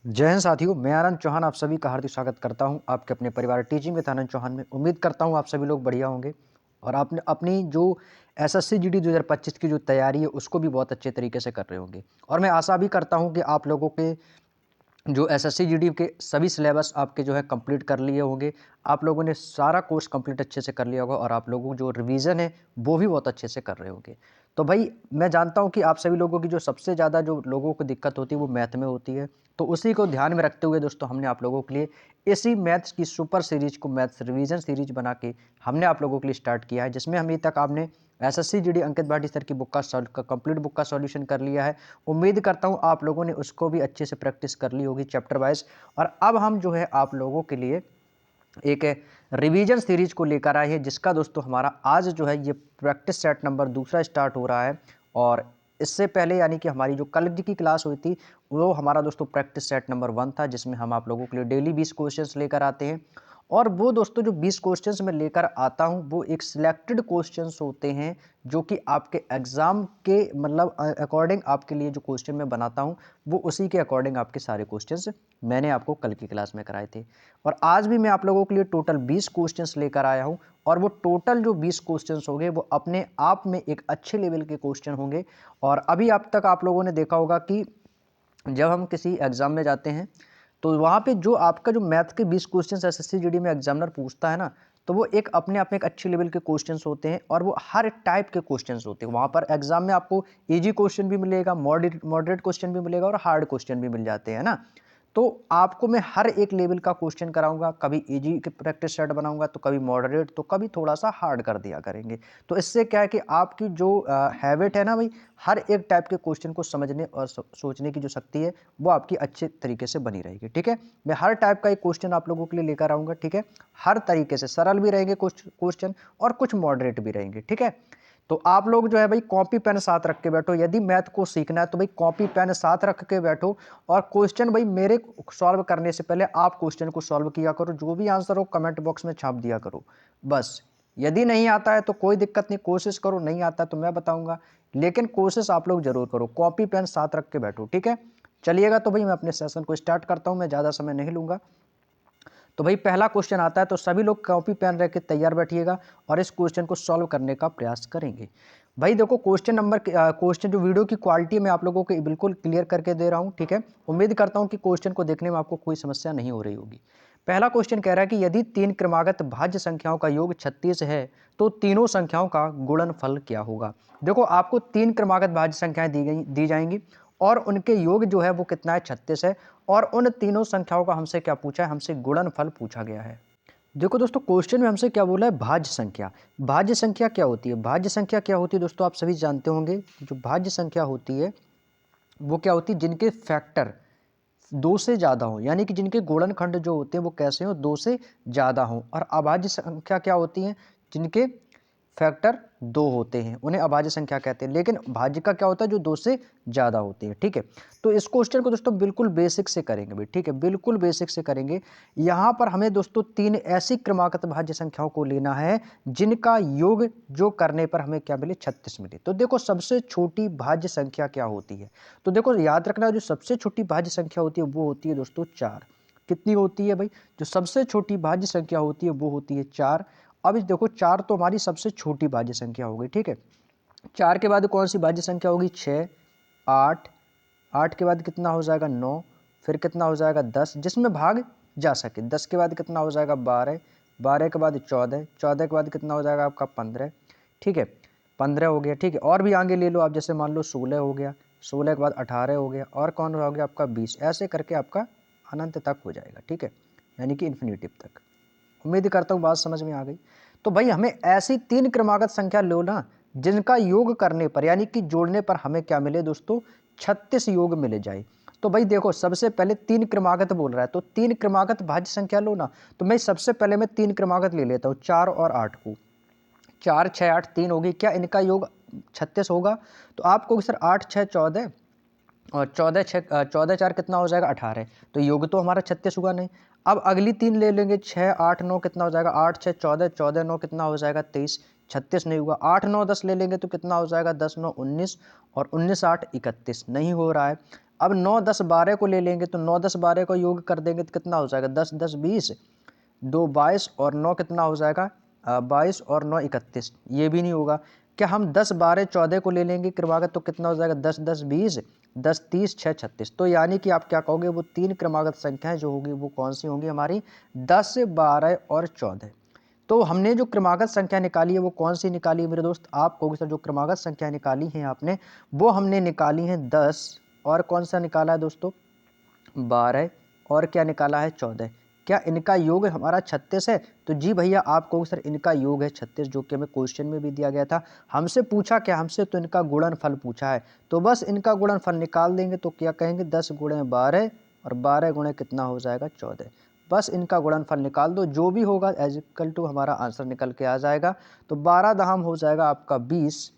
जय हिंद साथियों, मैं आनंद चौहान आप सभी का हार्दिक स्वागत करता हूं आपके अपने परिवार टीचिंग विद आनंद चौहान में। उम्मीद करता हूं आप सभी लोग बढ़िया होंगे और आपने अपनी जो एसएससी जीडी 2025 की जो तैयारी है उसको भी बहुत अच्छे तरीके से कर रहे होंगे। और मैं आशा भी करता हूं कि आप लोगों के जो एसएससी जीडी के सभी सिलेबस आपके जो है कंप्लीट कर लिए होंगे। आप लोगों ने सारा कोर्स कंप्लीट अच्छे से कर लिया होगा और आप लोगों को जो रिवीजन है वो भी बहुत अच्छे से कर रहे होंगे। तो भाई मैं जानता हूं कि आप सभी लोगों की जो सबसे ज़्यादा जो लोगों को दिक्कत होती है वो मैथ में होती है। तो उसी को ध्यान में रखते हुए दोस्तों हमने आप लोगों के लिए इसी मैथ्स की सुपर सीरीज को मैथ्स रिवीजन सीरीज बना के हमने आप लोगों के लिए स्टार्ट किया है, जिसमें अभी तक आपने एसएससी जीडी अंकित भाटी सर की बुक का कंप्लीट बुक का सॉल्यूशन कर लिया है। उम्मीद करता हूं आप लोगों ने उसको भी अच्छे से प्रैक्टिस कर ली होगी चैप्टर वाइज। और अब हम जो है आप लोगों के लिए एक रिवीजन सीरीज को लेकर आए हैं, जिसका दोस्तों हमारा आज जो है ये प्रैक्टिस सेट नंबर दूसरा स्टार्ट हो रहा है। और इससे पहले यानी कि हमारी जो कल की क्लास हुई थी वो हमारा दोस्तों प्रैक्टिस सेट नंबर 1 था, जिसमें हम आप लोगों के लिए डेली 20 क्वेश्चंस लेकर आते हैं। और वो दोस्तों जो 20 क्वेश्चंस मैं लेकर आता हूं वो एक सिलेक्टेड क्वेश्चंस होते हैं, जो कि आपके एग्जाम के मतलब अकॉर्डिंग आपके लिए जो क्वेश्चन मैं बनाता हूं वो उसी के अकॉर्डिंग आपके सारे क्वेश्चंस मैंने आपको कल की क्लास में कराए थे। और आज भी मैं आप लोगों के लिए टोटल 20 क्वेश्चंस लेकर आया हूं। और वो टोटल जो 20 क्वेश्चंस होंगे वो अपने आप में एक अच्छे लेवल के क्वेश्चन होंगे। और अभी अब तक आप लोगों ने देखा होगा कि जब हम किसी एग्जाम में जाते हैं तो वहाँ पे जो आपका जो मैथ के 20 क्वेश्चंस एसएससी जीडी में एग्जामिनर पूछता है ना, तो वो एक अपने आप में एक अच्छे लेवल के क्वेश्चंस होते हैं और वो हर टाइप के क्वेश्चंस होते हैं। वहाँ पर एग्जाम में आपको इजी क्वेश्चन भी मिलेगा, मॉडरेट क्वेश्चन भी मिलेगा और हार्ड क्वेश्चन भी मिल जाते हैं ना। तो आपको मैं हर एक लेवल का क्वेश्चन कराऊंगा, कभी इजी के प्रैक्टिस सेट बनाऊंगा तो कभी मॉडरेट तो कभी थोड़ा सा हार्ड कर दिया करेंगे। तो इससे क्या है कि आपकी जो हैबिट है ना भाई, हर एक टाइप के क्वेश्चन को समझने और सोचने की जो शक्ति है वो आपकी अच्छे तरीके से बनी रहेगी। ठीक है, मैं हर टाइप का एक क्वेश्चन आप लोगों के लिए लेकर आऊंगा। ठीक है, हर तरीके से सरल भी रहेंगे कुछ क्वेश्चन और कुछ मॉडरेट भी रहेंगे। ठीक है, तो आप लोग जो है भाई कॉपी पेन साथ रख के बैठो। यदि मैथ को सीखना है तो भाई कॉपी पेन साथ रख के बैठो और क्वेश्चन भाई मेरे सॉल्व करने से पहले आप क्वेश्चन को सॉल्व किया करो। जो भी आंसर हो कमेंट बॉक्स में छाप दिया करो बस। यदि नहीं आता है तो कोई दिक्कत नहीं, कोशिश करो, नहीं आता तो मैं बताऊंगा, लेकिन कोशिश आप लोग जरूर करो। कॉपी पेन साथ रख के बैठो। ठीक है, चलिएगा तो भाई मैं अपने सेशन को स्टार्ट करता हूं, मैं ज़्यादा समय नहीं लूंगा। तो भाई पहला क्वेश्चन आता है, तो सभी लोग कॉपी पेन रख के तैयार बैठिएगा और इस क्वेश्चन को सॉल्व करने का प्रयास करेंगे। भाई देखो क्वेश्चन जो वीडियो की क्वालिटी मैं आप लोगों को बिल्कुल क्लियर करके दे रहा हूं। ठीक है, उम्मीद करता हूं कि क्वेश्चन को देखने में आपको कोई समस्या नहीं हो रही होगी। पहला क्वेश्चन कह रहा है कि यदि तीन क्रमागत भाज्य संख्याओं का योग 36 है तो तीनों संख्याओं का गुणनफल क्या होगा। देखो आपको तीन क्रमागत भाज्य संख्याएं दी जाएंगी और उनके योग जो है वो कितना है, 36 है। और उन तीनों संख्याओं का हमसे क्या पूछा है, हमसे गुणनफल पूछा गया है। देखो दोस्तों क्वेश्चन में हमसे क्या बोला है, भाज्य संख्या। भाज्य संख्या क्या होती है, भाज्य संख्या क्या होती है दोस्तों, आप सभी जानते होंगे कि जो भाज्य संख्या होती है वो क्या होती है, जिनके फैक्टर दो से ज़्यादा हो, यानी कि जिनके गुणनखंड जो होते हैं वो कैसे हो, दो से ज़्यादा हो। और अभाज्य संख्या क्या होती है, जिनके फैक्टर दो होते हैं उन्हें अभाज्य संख्या कहते हैं। लेकिन भाज्य का क्या होता है, जो दो से ज़्यादा होती है। ठीक है, तो इस क्वेश्चन को दोस्तों बिल्कुल बेसिक से करेंगे भाई। ठीक है, बिल्कुल बेसिक से करेंगे। यहाँ पर हमें दोस्तों तीन ऐसी क्रमागत भाज्य संख्याओं को लेना है जिनका योग जो करने पर हमें क्या मिले, 36 मिले। तो देखो सबसे छोटी भाज्य संख्या क्या होती है, तो देखो याद रखना जो सबसे छोटी भाज्य संख्या होती है वो होती है दोस्तों 4। कितनी होती है भाई, जो सबसे छोटी भाज्य संख्या होती है वो होती है 4। अब इस देखो 4 तो हमारी सबसे छोटी भाज्य संख्या हो गई। ठीक है, 4 के बाद कौन सी भाज्य संख्या होगी, 6, 8, 8 के बाद कितना हो जाएगा, 9, फिर कितना हो जाएगा 10 जिसमें भाग जा सके। 10 के बाद कितना हो जाएगा, 12, 12 के बाद 14, 14 के बाद कितना हो जाएगा आपका 15। ठीक है, 15 हो गया। ठीक है, और भी आगे ले लो आप, जैसे मान लो 16 हो गया, 16 के बाद 18 हो गया, और कौन हो गया आपका 20। ऐसे करके आपका अनंत तक हो जाएगा। ठीक है, यानी कि इन्फिनिटिव तक। उम्मीद करता हूँ बात समझ में आ गई। तो भाई हमें ऐसी तीन क्रमागत संख्या लो ना जिनका योग करने पर यानी कि जोड़ने पर हमें क्या मिले दोस्तों, 36 योग मिले जाए। तो भाई देखो सबसे पहले तीन क्रमागत बोल रहा है तो तीन क्रमागत भाज्य संख्या लो ना। तो मैं सबसे पहले मैं तीन क्रमागत ले लेता हूँ, 4 और 8 को। 4, 6, 8 तीन होगी, क्या इनका योग 36 होगा। तो आपको सर 8, 6, 14 और 14, 6, 14, 4 कितना हो जाएगा 18। तो योग तो हमारा 36 हुआ नहीं। अब अगली तीन ले लेंगे, 6, 8, 9 कितना हो जाएगा, 8, 6, 14, 14, 9 कितना हो जाएगा 23, 36 नहीं हुआ। 8, 9, 10 ले लेंगे तो कितना हो जाएगा 10, 9, 19 और 19, 8, 31 नहीं हो रहा है। अब 9, 10, 12 को ले लेंगे तो 9, 10, 12 को योग कर देंगे तो कितना हो जाएगा 10, 10, 20, 2, 22 और 9 कितना हो जाएगा 22 और 9, 31। ये भी नहीं होगा। क्या हम 10, 12, 14 को ले लेंगे क्रमागत तो कितना हो जाएगा 10, 10, 20, 10, 30, 6, 36। तो यानी कि आप क्या कहोगे वो 3 क्रमागत संख्याएं जो होगी वो कौन सी होंगी हमारी 10, 12 और 14। तो हमने जो क्रमागत संख्या निकाली है वो कौन सी निकाली है मेरे दोस्त, आप कहोगे सर जो क्रमागत संख्या निकाली है आपने वो हमने निकाली है 10 और कौन सा निकाला है दोस्तों 12 और क्या निकाला है 14। क्या इनका योग हमारा 36 है? तो जी भैया आप कहोगे सर इनका योग है 36, जो कि हमें क्वेश्चन में भी दिया गया था। हमसे पूछा क्या, हमसे तो इनका गुणनफल पूछा है, तो बस इनका गुणनफल निकाल देंगे तो क्या कहेंगे 10 गुणे 12 और 12 गुणे कितना हो जाएगा 14। बस इनका गुणनफल निकाल दो, जो भी होगा एज इक्वल टू हमारा आंसर निकल के आ जाएगा। तो 12 दहाम हो जाएगा आपका 20,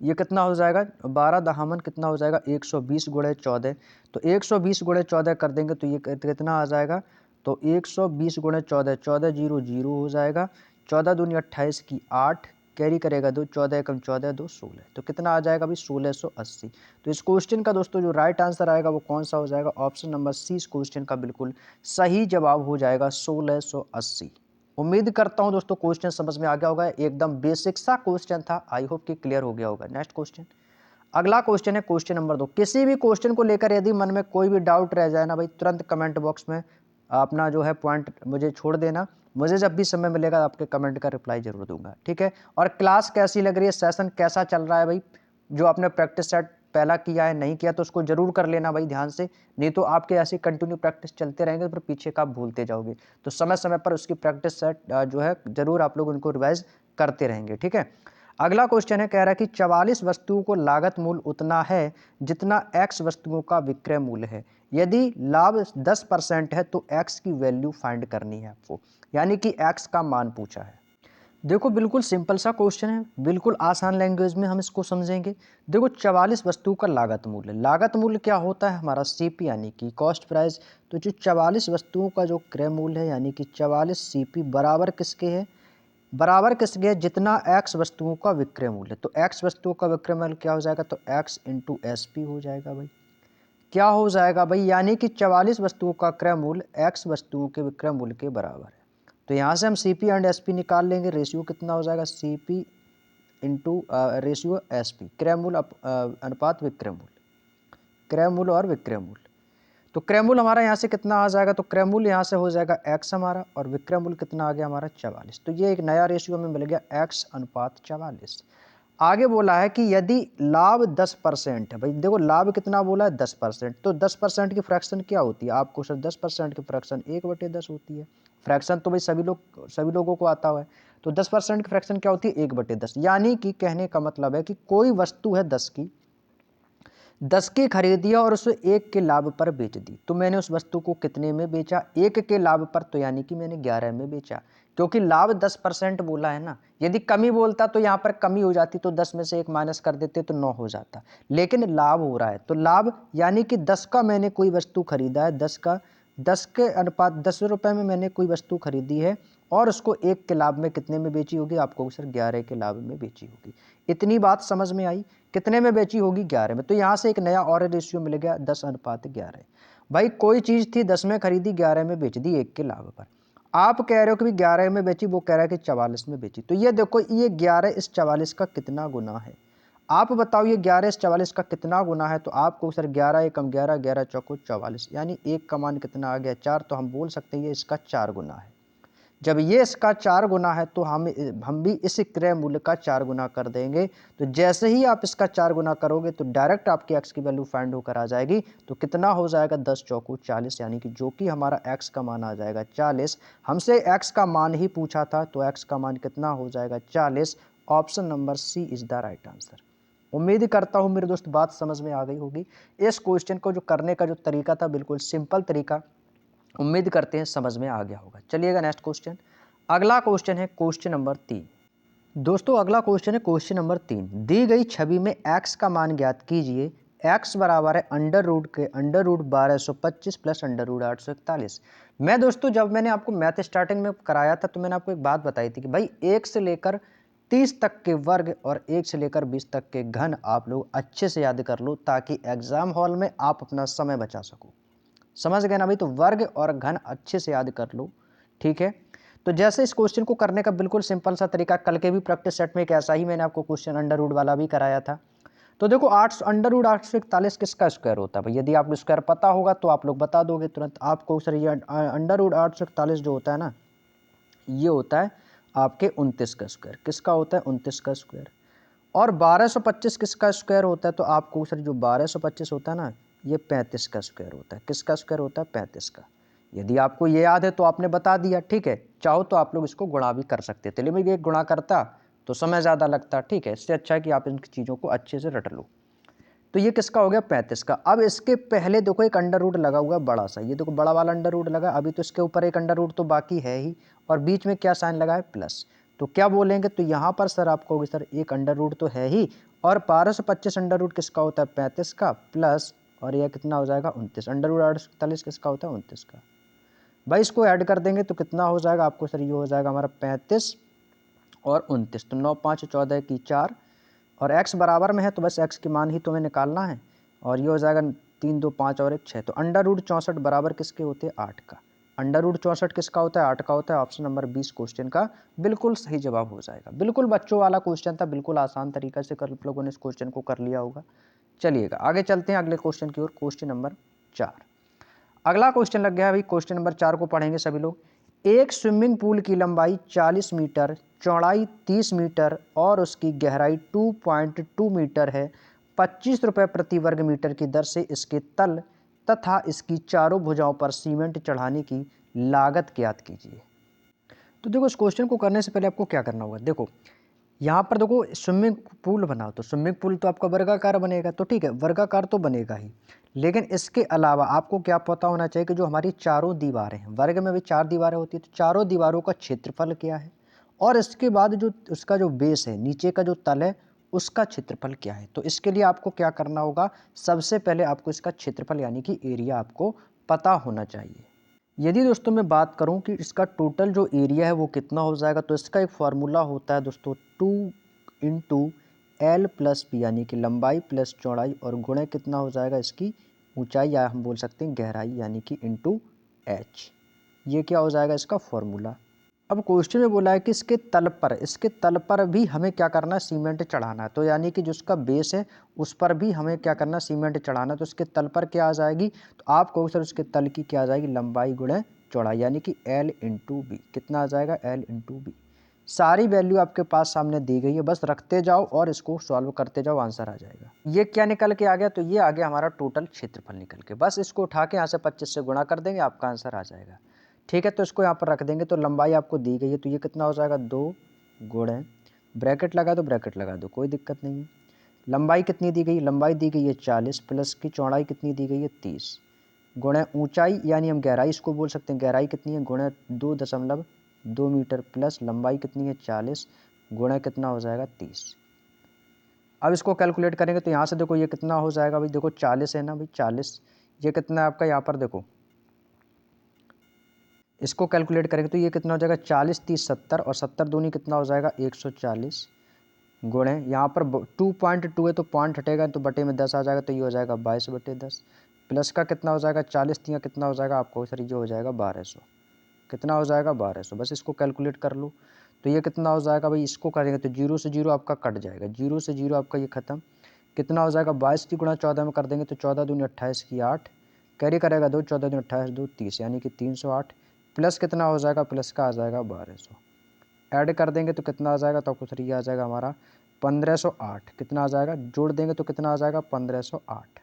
ये कितना हो जाएगा 12 दहामन कितना हो जाएगा 120 गुणे 14। तो 120 गुणे 14 कर देंगे तो ये कितना आ जाएगा, तो 120 गुणे 14, 14 0 0 हो जाएगा। 14 दूनी 28 की 8, कैरी करेगा 2, 14 एकम 14, 2 16, तो कितना आ जाएगा भाई 1680। तो इस क्वेश्चन का दोस्तों जो राइट आंसर आएगा वो कौन सा हो जाएगा, ऑप्शन नंबर सी इस क्वेश्चन का बिल्कुल सही जवाब हो जाएगा 1680। उम्मीद करता हूं दोस्तों क्वेश्चन समझ में आ गया होगा, एकदम बेसिक सा क्वेश्चन था, आई होप कि क्लियर हो गया होगा। नेक्स्ट क्वेश्चन, अगला क्वेश्चन है क्वेश्चन नंबर 2। किसी भी क्वेश्चन को लेकर यदि मन में कोई भी डाउट रह जाए ना भाई, तुरंत कमेंट बॉक्स में अपना जो है पॉइंट मुझे छोड़ देना, मुझे जब भी समय मिलेगा आपके कमेंट का रिप्लाई जरूर दूंगा, ठीक है। और क्लास कैसी लग रही है, सेशन कैसा चल रहा है भाई, जो आपने प्रैक्टिस सेट पहला किया है नहीं किया तो उसको जरूर कर लेना भाई ध्यान से, नहीं तो आपके ऐसी कंटिन्यू प्रैक्टिस चलते रहेंगे तो पीछे का आप भूलते जाओगे। तो समय समय पर उसकी प्रैक्टिस सेट जो है जरूर आप लोग उनको रिवाइज करते रहेंगे, ठीक है। अगला क्वेश्चन है, कह रहा है कि 44 वस्तुओं को लागत मूल्य उतना है जितना x वस्तुओं का विक्रय मूल्य है। यदि लाभ 10% है तो x की वैल्यू फाइंड करनी है आपको, यानी कि x का मान पूछा है। देखो बिल्कुल सिंपल सा क्वेश्चन है, बिल्कुल आसान लैंग्वेज में हम इसको समझेंगे। देखो 44 वस्तुओं का लागत मूल्य, लागत मूल्य क्या होता है हमारा सीपी यानी कि कॉस्ट प्राइस। तो जो 44 वस्तुओं का जो क्रय मूल्य है यानी कि 44 सीपी बराबर किसके है, बराबर किसके है जितना x वस्तुओं का विक्रय मूल्य। तो x वस्तुओं का विक्रय मूल्य क्या हो जाएगा, तो x इंटू एस पी हो जाएगा भाई, क्या हो जाएगा भाई, यानी कि 44 वस्तुओं का क्रय मूल्य x वस्तुओं के विक्रय मूल्य के बराबर है। तो यहाँ से हम CP एंड SP निकाल लेंगे, रेशियो कितना हो जाएगा CP इंटू रेशियो SP, क्रय मूल्य अनुपात विक्रय मूल्य, क्रय मूल्य और विक्रय मूल्य। तो क्रय मूल्य हमारा यहाँ से कितना आ जाएगा, तो क्रय मूल्य यहाँ से हो जाएगा x हमारा और विक्रय मूल्य कितना आ गया हमारा 44। तो ये एक नया रेशियो हमें मिल गया x अनुपात 44। आगे बोला है कि यदि लाभ 10% है, भाई देखो लाभ कितना बोला है 10%, तो 10% की फ्रैक्शन क्या होती है आपको सर, 10% की फ्रैक्शन 1/10 होती है। फ्रैक्शन तो भाई सभी लोगों को आता हुआ है। तो 10% की फ्रैक्शन क्या होती है 1/10, यानी कि कहने का मतलब है कि कोई वस्तु है 10 की खरीदी और उसे 1 के लाभ पर बेच दी, तो मैंने उस वस्तु को कितने में बेचा 1 के लाभ पर, तो यानी कि मैंने 11 में बेचा, क्योंकि लाभ 10% बोला है ना। यदि कमी बोलता तो यहाँ पर कमी हो जाती, तो 10 में से 1 माइनस कर देते तो 9 हो जाता, लेकिन लाभ हो रहा है तो लाभ यानी कि 10 का मैंने कोई वस्तु खरीदा है, 10 के अनुपात 10 रुपये में मैंने कोई वस्तु खरीदी है और उसको 1 के लाभ में कितने में बेची होगी, आपको सर 11 के लाभ में बेची होगी। इतनी बात समझ में आई, कितने में बेची होगी 11 में। तो यहाँ से एक नया और रेशियो मिल गया 10:11। भाई कोई चीज़ थी 10 में खरीदी 11 में बेच दी 1 के लाभ पर, आप कह रहे हो कि 11 में बेची, वो कह रहा है कि 44 में बेची। तो ये देखो ये 11 इस 44 का कितना गुना है, आप बताओ ये 11 इस 44 का कितना गुना है। तो आपको सर 11 एकम 11, 11 चौको 44, यानी 1 का मान कितना आ गया 4, तो हम बोल सकते हैं ये इसका 4 गुना है। जब ये इसका 4 गुना है तो हम भी इस क्रय मूल्य का 4 गुना कर देंगे। तो जैसे ही आप इसका 4 गुना करोगे तो डायरेक्ट आपकी x की वैल्यू फाइंड होकर आ जाएगी। तो कितना हो जाएगा 10 चौको 40, यानी कि जो कि हमारा x का मान आ जाएगा 40। हमसे x का मान ही पूछा था तो x का मान कितना हो जाएगा 40। Option number C is the right answer. उम्मीद करता हूँ मेरे दोस्त बात समझ में आ गई होगी। इस क्वेश्चन को जो करने का जो तरीका था बिल्कुल सिंपल तरीका, उम्मीद करते हैं समझ में आ गया होगा। चलिएगा नेक्स्ट क्वेश्चन, अगला क्वेश्चन है क्वेश्चन नंबर 3। दोस्तों अगला क्वेश्चन है क्वेश्चन नंबर 3। दी गई छवि में x का मान ज्ञात कीजिए। x बराबर है अंडर रूट के under root 1225 plus under root 841। मैं दोस्तों जब मैंने आपको मैथ स्टार्टिंग में कराया था तो मैंने आपको एक बात बताई थी कि भाई 1 से लेकर 30 तक के वर्ग और 1 से लेकर 20 तक के घन आप लोग अच्छे से याद कर लो, ताकि एग्जाम हॉल में आप अपना समय बचा सको। समझ गए ना भाई? तो वर्ग और घन अच्छे से याद कर लो, ठीक है। तो जैसे इस क्वेश्चन को करने का बिल्कुल सिंपल सा तरीका, कल के भी प्रैक्टिस सेट में एक ऐसा ही मैंने आपको क्वेश्चन अंडर रूट वाला भी कराया था। तो देखो, अंडर रूट 841 किसका स्क्वायर होता है भाई? यदि आपको स्क्वायर पता होगा तो आप लोग बता दोगे तुरंत। आपको सर ये अंडर रूट 841 जो होता है ना, ये होता है आपके 29 का स्क्वायर। किसका होता है? 29 का स्क्वायर। और 1225 किसका स्क्वायर होता है? तो आपको सर जो 1225 होता है ना, ये 35 का स्क्वायर होता है। किसका स्क्वायर होता है? 35 का। यदि आपको ये याद है तो आपने बता दिया, ठीक है। चाहो तो आप लोग इसको गुणा भी कर सकते थे, लेकिन एक गुणा करता तो समय ज़्यादा लगता, ठीक है। इससे अच्छा है कि आप इन चीज़ों को अच्छे से रट लो। तो ये किसका हो गया? 35 का। अब इसके पहले देखो एक अंडर रूट लगा हुआ है बड़ा सा, ये देखो बड़ा वाला अंडर रूट लगा। अभी तो इसके ऊपर एक अंडर रूट तो बाकी है ही, और बीच में क्या साइन लगा है? प्लस। तो क्या बोलेंगे? तो यहाँ पर सर आपको होगी सर एक अंडर रूट तो है ही, और 1225 अंडर रूट किसका होता है? 35 का, प्लस और यह कितना हो जाएगा? 29। अंडर रूट 48 किसका होता है? 29 का। भाई इसको ऐड कर देंगे तो कितना हो जाएगा आपको सर? ये हो जाएगा हमारा 35 और 29, तो 9 5 14 की 4, और x बराबर में है तो बस x की मान ही तुम्हें निकालना है। और ये हो जाएगा 3 2 5 और 1 6। तो अंडर रूट 64 बराबर किसके होते हैं? 8 का। अंडर रूट 64 किसका होता है? 8 का होता है। ऑप्शन नंबर 20 क्वेश्चन का बिल्कुल सही जवाब हो जाएगा। बिल्कुल बच्चों वाला क्वेश्चन था, बिल्कुल आसान तरीके से कर लोगों ने इस क्वेश्चन को कर लिया होगा। चलिएगा आगे चलते हैं अगले क्वेश्चन की ओर। क्वेश्चन नंबर 4, अगला क्वेश्चन लग गया। अभी क्वेश्चन नंबर 4 को पढ़ेंगे सभी लोग। एक स्विमिंग पूल की लंबाई 40 मीटर, चौड़ाई 30 मीटर और उसकी गहराई 2.2 मीटर है। 25 रुपये प्रति वर्ग मीटर की दर से इसके तल तथा इसकी चारों भुजाओं पर सीमेंट चढ़ाने की लागत ज्ञात कीजिए। तो देखो, इस क्वेश्चन को करने से पहले आपको क्या करना होगा? देखो यहाँ पर देखो, स्विमिंग पूल बनाओ तो स्विमिंग पूल तो आपका वर्गाकार बनेगा, तो ठीक है, वर्गाकार तो बनेगा ही। लेकिन इसके अलावा आपको क्या पता होना चाहिए कि जो हमारी चारों दीवारें हैं, वर्ग में भी 4 दीवारें होती है, तो चारों दीवारों का क्षेत्रफल क्या है, और इसके बाद जो उसका जो बेस है, नीचे का जो तल है, उसका क्षेत्रफल क्या है। तो इसके लिए आपको क्या करना होगा? सबसे पहले आपको इसका क्षेत्रफल यानी कि एरिया आपको पता होना चाहिए। यदि दोस्तों मैं बात करूं कि इसका टोटल जो एरिया है वो कितना हो जाएगा, तो इसका एक फार्मूला होता है दोस्तों, 2 इंटू एल प्लस बी, यानी कि लंबाई प्लस चौड़ाई और गुणे कितना हो जाएगा? इसकी ऊंचाई, या हम बोल सकते हैं गहराई, यानी कि इंटू एच। ये क्या हो जाएगा? इसका फॉर्मूला। अब क्वेश्चन में बोला है कि इसके तल पर भी हमें क्या करना है? सीमेंट चढ़ाना है। तो यानी कि जो उसका बेस है उस पर भी हमें क्या करना है? सीमेंट चढ़ाना है। तो उसके तल पर क्या आ जाएगी? तो आपको सर उसके तल की क्या आ जाएगी? लंबाई गुणे चौड़ाई, यानी कि L इंटू बी। कितना आ जाएगा? L into B. सारी वैल्यू आपके पास सामने दी गई है, बस रखते जाओ और इसको सॉल्व करते जाओ, आंसर आ जाएगा। ये क्या निकल के आ गया? तो ये आ गया हमारा टोटल क्षेत्रफल निकल के। बस इसको उठा के यहाँ से 25 से गुणा कर देंगे, आपका आंसर आ जाएगा। ठीक है, तो इसको यहाँ पर रख देंगे। तो लंबाई आपको दी गई है, तो ये कितना हो जाएगा? 2 गुणे, ब्रैकेट लगा दो, ब्रैकेट लगा दो, कोई दिक्कत नहीं है। लंबाई कितनी दी गई? लंबाई दी गई है 40, प्लस की चौड़ाई कितनी दी गई है? 30, गुणे ऊंचाई यानी हम गहराई इसको बोल सकते हैं, गहराई कितनी है? गुणे 2.2 मीटर, प्लस लंबाई कितनी है? 40, गुणे कितना हो जाएगा? 30। अब इसको कैलकुलेट करेंगे तो यहाँ से देखो ये कितना हो जाएगा भाई? देखो 40 है ना भाई, 40। ये कितना है आपका? यहाँ पर देखो, इसको कैलकुलेट करेंगे तो ये कितना हो जाएगा? 40 30 70, और 70 दूनी कितना हो जाएगा? 140, गुणे यहाँ पर 2.2 है तो पॉइंट हटेगा तो बटे में 10 आ जाएगा, तो ये हो जाएगा 22/10, प्लस का कितना हो जाएगा? 40 तिया कितना हो जाएगा आपको सर? ये हो जाएगा 1200। कितना हो जाएगा? 1200। बस इसको कैलकुलेट कर लो। तो ये कितना हो जाएगा भाई? इसको करेंगे तो 0 से 0 आपका कट जाएगा, 0 से 0 आपका ये खत्म। कितना हो जाएगा? 22 की गुणा 14 में कर देंगे तो 14 दूनी 28 की 8, कैरी करेगा 2, 14 दूनी 28 2 30, यानी कि 308, प्लस कितना हो जाएगा? प्लस का आ जाएगा 1200। ऐड कर देंगे तो कितना आ जाएगा? तो आपको सर ये आ जाएगा हमारा 1508। कितना आ जाएगा? जोड़ देंगे तो कितना आ जाएगा? 1508।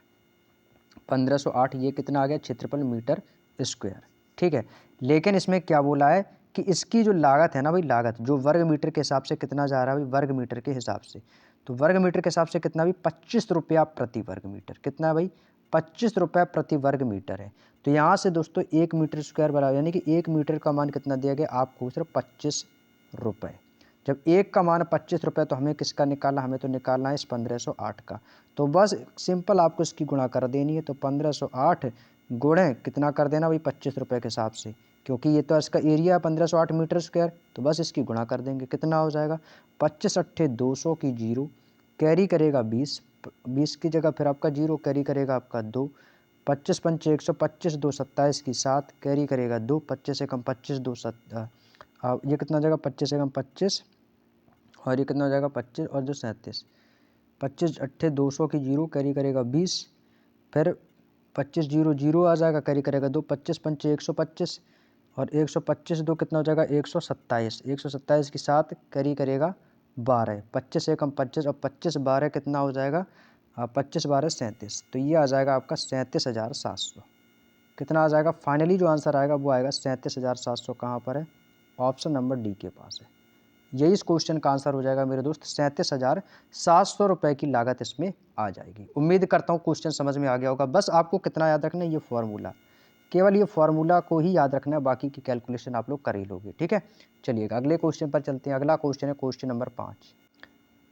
1508 ये कितना आ गया? क्षेत्रफल मीटर स्क्वायर। ठीक है, लेकिन इसमें क्या बोला है कि इसकी जो लागत है ना भाई, लागत जो वर्ग मीटर के हिसाब से कितना जा रहा है भाई? वर्ग मीटर के हिसाब से। तो वर्ग मीटर के हिसाब से कितना भाई? 25 रुपया प्रति वर्ग मीटर। कितना है भाई? 25 रुपया प्रति वर्ग मीटर है। तो यहाँ से दोस्तों 1 मीटर स्क्वायर बराबर, यानी कि 1 मीटर का मान कितना दिया गया आपको? सिर्फ 25 रुपये। जब 1 का मान 25 रुपये, तो हमें किसका निकालना? हमें तो निकालना है इस 1508 का। तो बस सिंपल आपको इसकी गुणा कर देनी है। तो 1508 गुणे कितना कर देना भाई? 25 रुपये के हिसाब से, क्योंकि ये तो इसका एरिया 1508 मीटर स्क्वायर, तो बस इसकी गुणा कर देंगे। कितना हो जाएगा 25 अट्ठे 200 की जीरो, कैरी करेगा 20, 20 की जगह फिर आपका जीरो कैरी करेगा आपका 2, 25 पंचे 125, 2 27 की 7, कैरी करेगा 2, 25 से कम 25, 2 ये कितना हो जाएगा 25 से कम 25, और ये कितना हो जाएगा 25 और 2 37, 25 अट्ठे 200 की जीरो कैरी करेगा 20, फिर 25 जीरो जीरो आ जाएगा, कैरी करेगा 2, 25 पंचे 125, और 125 दो कितना हो जाएगा 127, 127 की 7 कैरी करेगा 12, 25 से कम 25 और 25 12 कितना हो जाएगा 25 12 37, तो ये आ जाएगा आपका 37,700। कितना आ जाएगा फाइनली जो आंसर आएगा वो आएगा 37,700। कहाँ पर है, ऑप्शन नंबर डी के पास है। यही इस क्वेश्चन का आंसर हो जाएगा मेरे दोस्त, 37,700 रुपये की लागत इसमें आ जाएगी। उम्मीद करता हूँ क्वेश्चन समझ में आ गया होगा। बस आपको कितना याद रखना है, ये फॉर्मूला, केवल ये फॉर्मूला को ही याद रखना है, बाकी की कैलकुलेशन आप लोग कर ही लोगे। ठीक है, चलिए अगले क्वेश्चन पर चलते हैं। अगला क्वेश्चन है क्वेश्चन नंबर 5।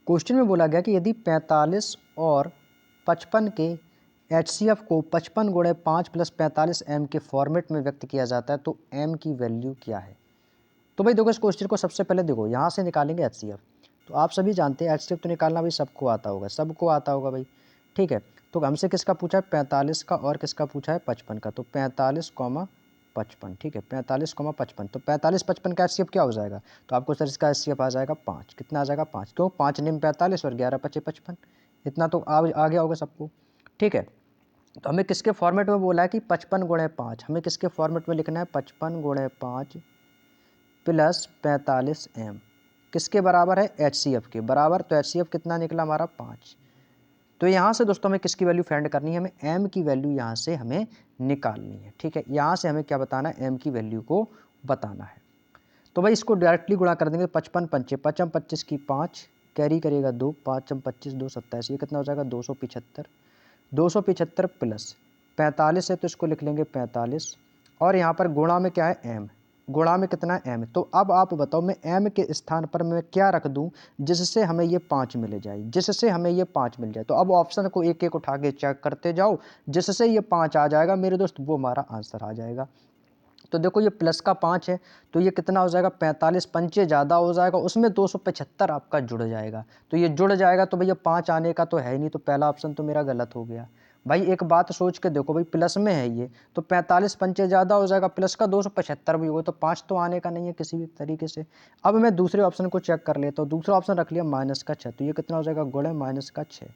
क्वेश्चन में बोला गया कि यदि 45 और 55 के HCF को 55 गुणे 5 प्लस 45 m के फॉर्मेट में व्यक्त किया जाता है तो m की वैल्यू क्या है। तो भाई देखो इस क्वेश्चन को सबसे पहले देखो यहाँ से निकालेंगे HCF। तो आप सभी जानते हैं HCF तो निकालना भाई सबको आता होगा, सबको आता होगा भाई। ठीक है, तो हमसे किसका पूछा है 45 का, और किसका पूछा है 55 का। तो 45 कॉमा 55, ठीक है 45 कॉमा 55, तो 45 55 का HCF क्या हो जाएगा, तो आपको सर इसका HCF आ जाएगा 5। कितना आ जाएगा 5, क्यों 5 निम 45 और 11 पचे 55, इतना तो आ गया होगा सबको। ठीक है, तो हमें किसके फॉर्मेट में बोला है कि 55 गुणे 5, हमें किसके फॉर्मेट में लिखना है 55 गुणे 5 प्लस 45 m, किसके बराबर है HCF के बराबर। तो HCF कितना निकला हमारा 5। तो यहाँ से दोस्तों हमें किसकी वैल्यू फाइंड करनी है, हमें m की वैल्यू यहाँ से हमें निकालनी है। ठीक है, यहाँ से हमें क्या बताना है, m की वैल्यू को बताना है। तो भाई इसको डायरेक्टली गुणा कर देंगे, 55 पंचे 55 25 की 5, कैरी करेगा 2, 5 25 2 27, ये कितना हो जाएगा 275, 275 प्लस 45 है तो इसको लिख लेंगे 45, और यहाँ पर गुणा में क्या है m, गुणा में कितना है m। तो अब आप बताओ मैं m के स्थान पर मैं क्या रख दूं जिससे हमें ये 5 मिल जाए, जिससे हमें ये 5 मिल जाए। तो अब ऑप्शन को एक एक उठा के चेक करते जाओ, जिससे ये 5 आ जाएगा मेरे दोस्त वो हमारा आंसर आ जाएगा। तो देखो ये प्लस का 5 है तो ये कितना हो जाएगा 45 पंचे ज़्यादा हो जाएगा, उसमें 275 आपका जुड़ जाएगा। तो ये जुड़ जाएगा तो भैया 5 आने का तो है ही नहीं, तो पहला ऑप्शन तो मेरा गलत हो गया। भाई एक बात सोच के देखो भाई, प्लस में है ये तो 45 पंचे ज़्यादा हो जाएगा, प्लस का 275 भी होगा, तो 5 तो आने का नहीं है किसी भी तरीके से। अब मैं दूसरे ऑप्शन को चेक कर लेता हूँ। दूसरा ऑप्शन रख लिया माइनस का 6, तो ये कितना हो जाएगा गुणे माइनस का 6,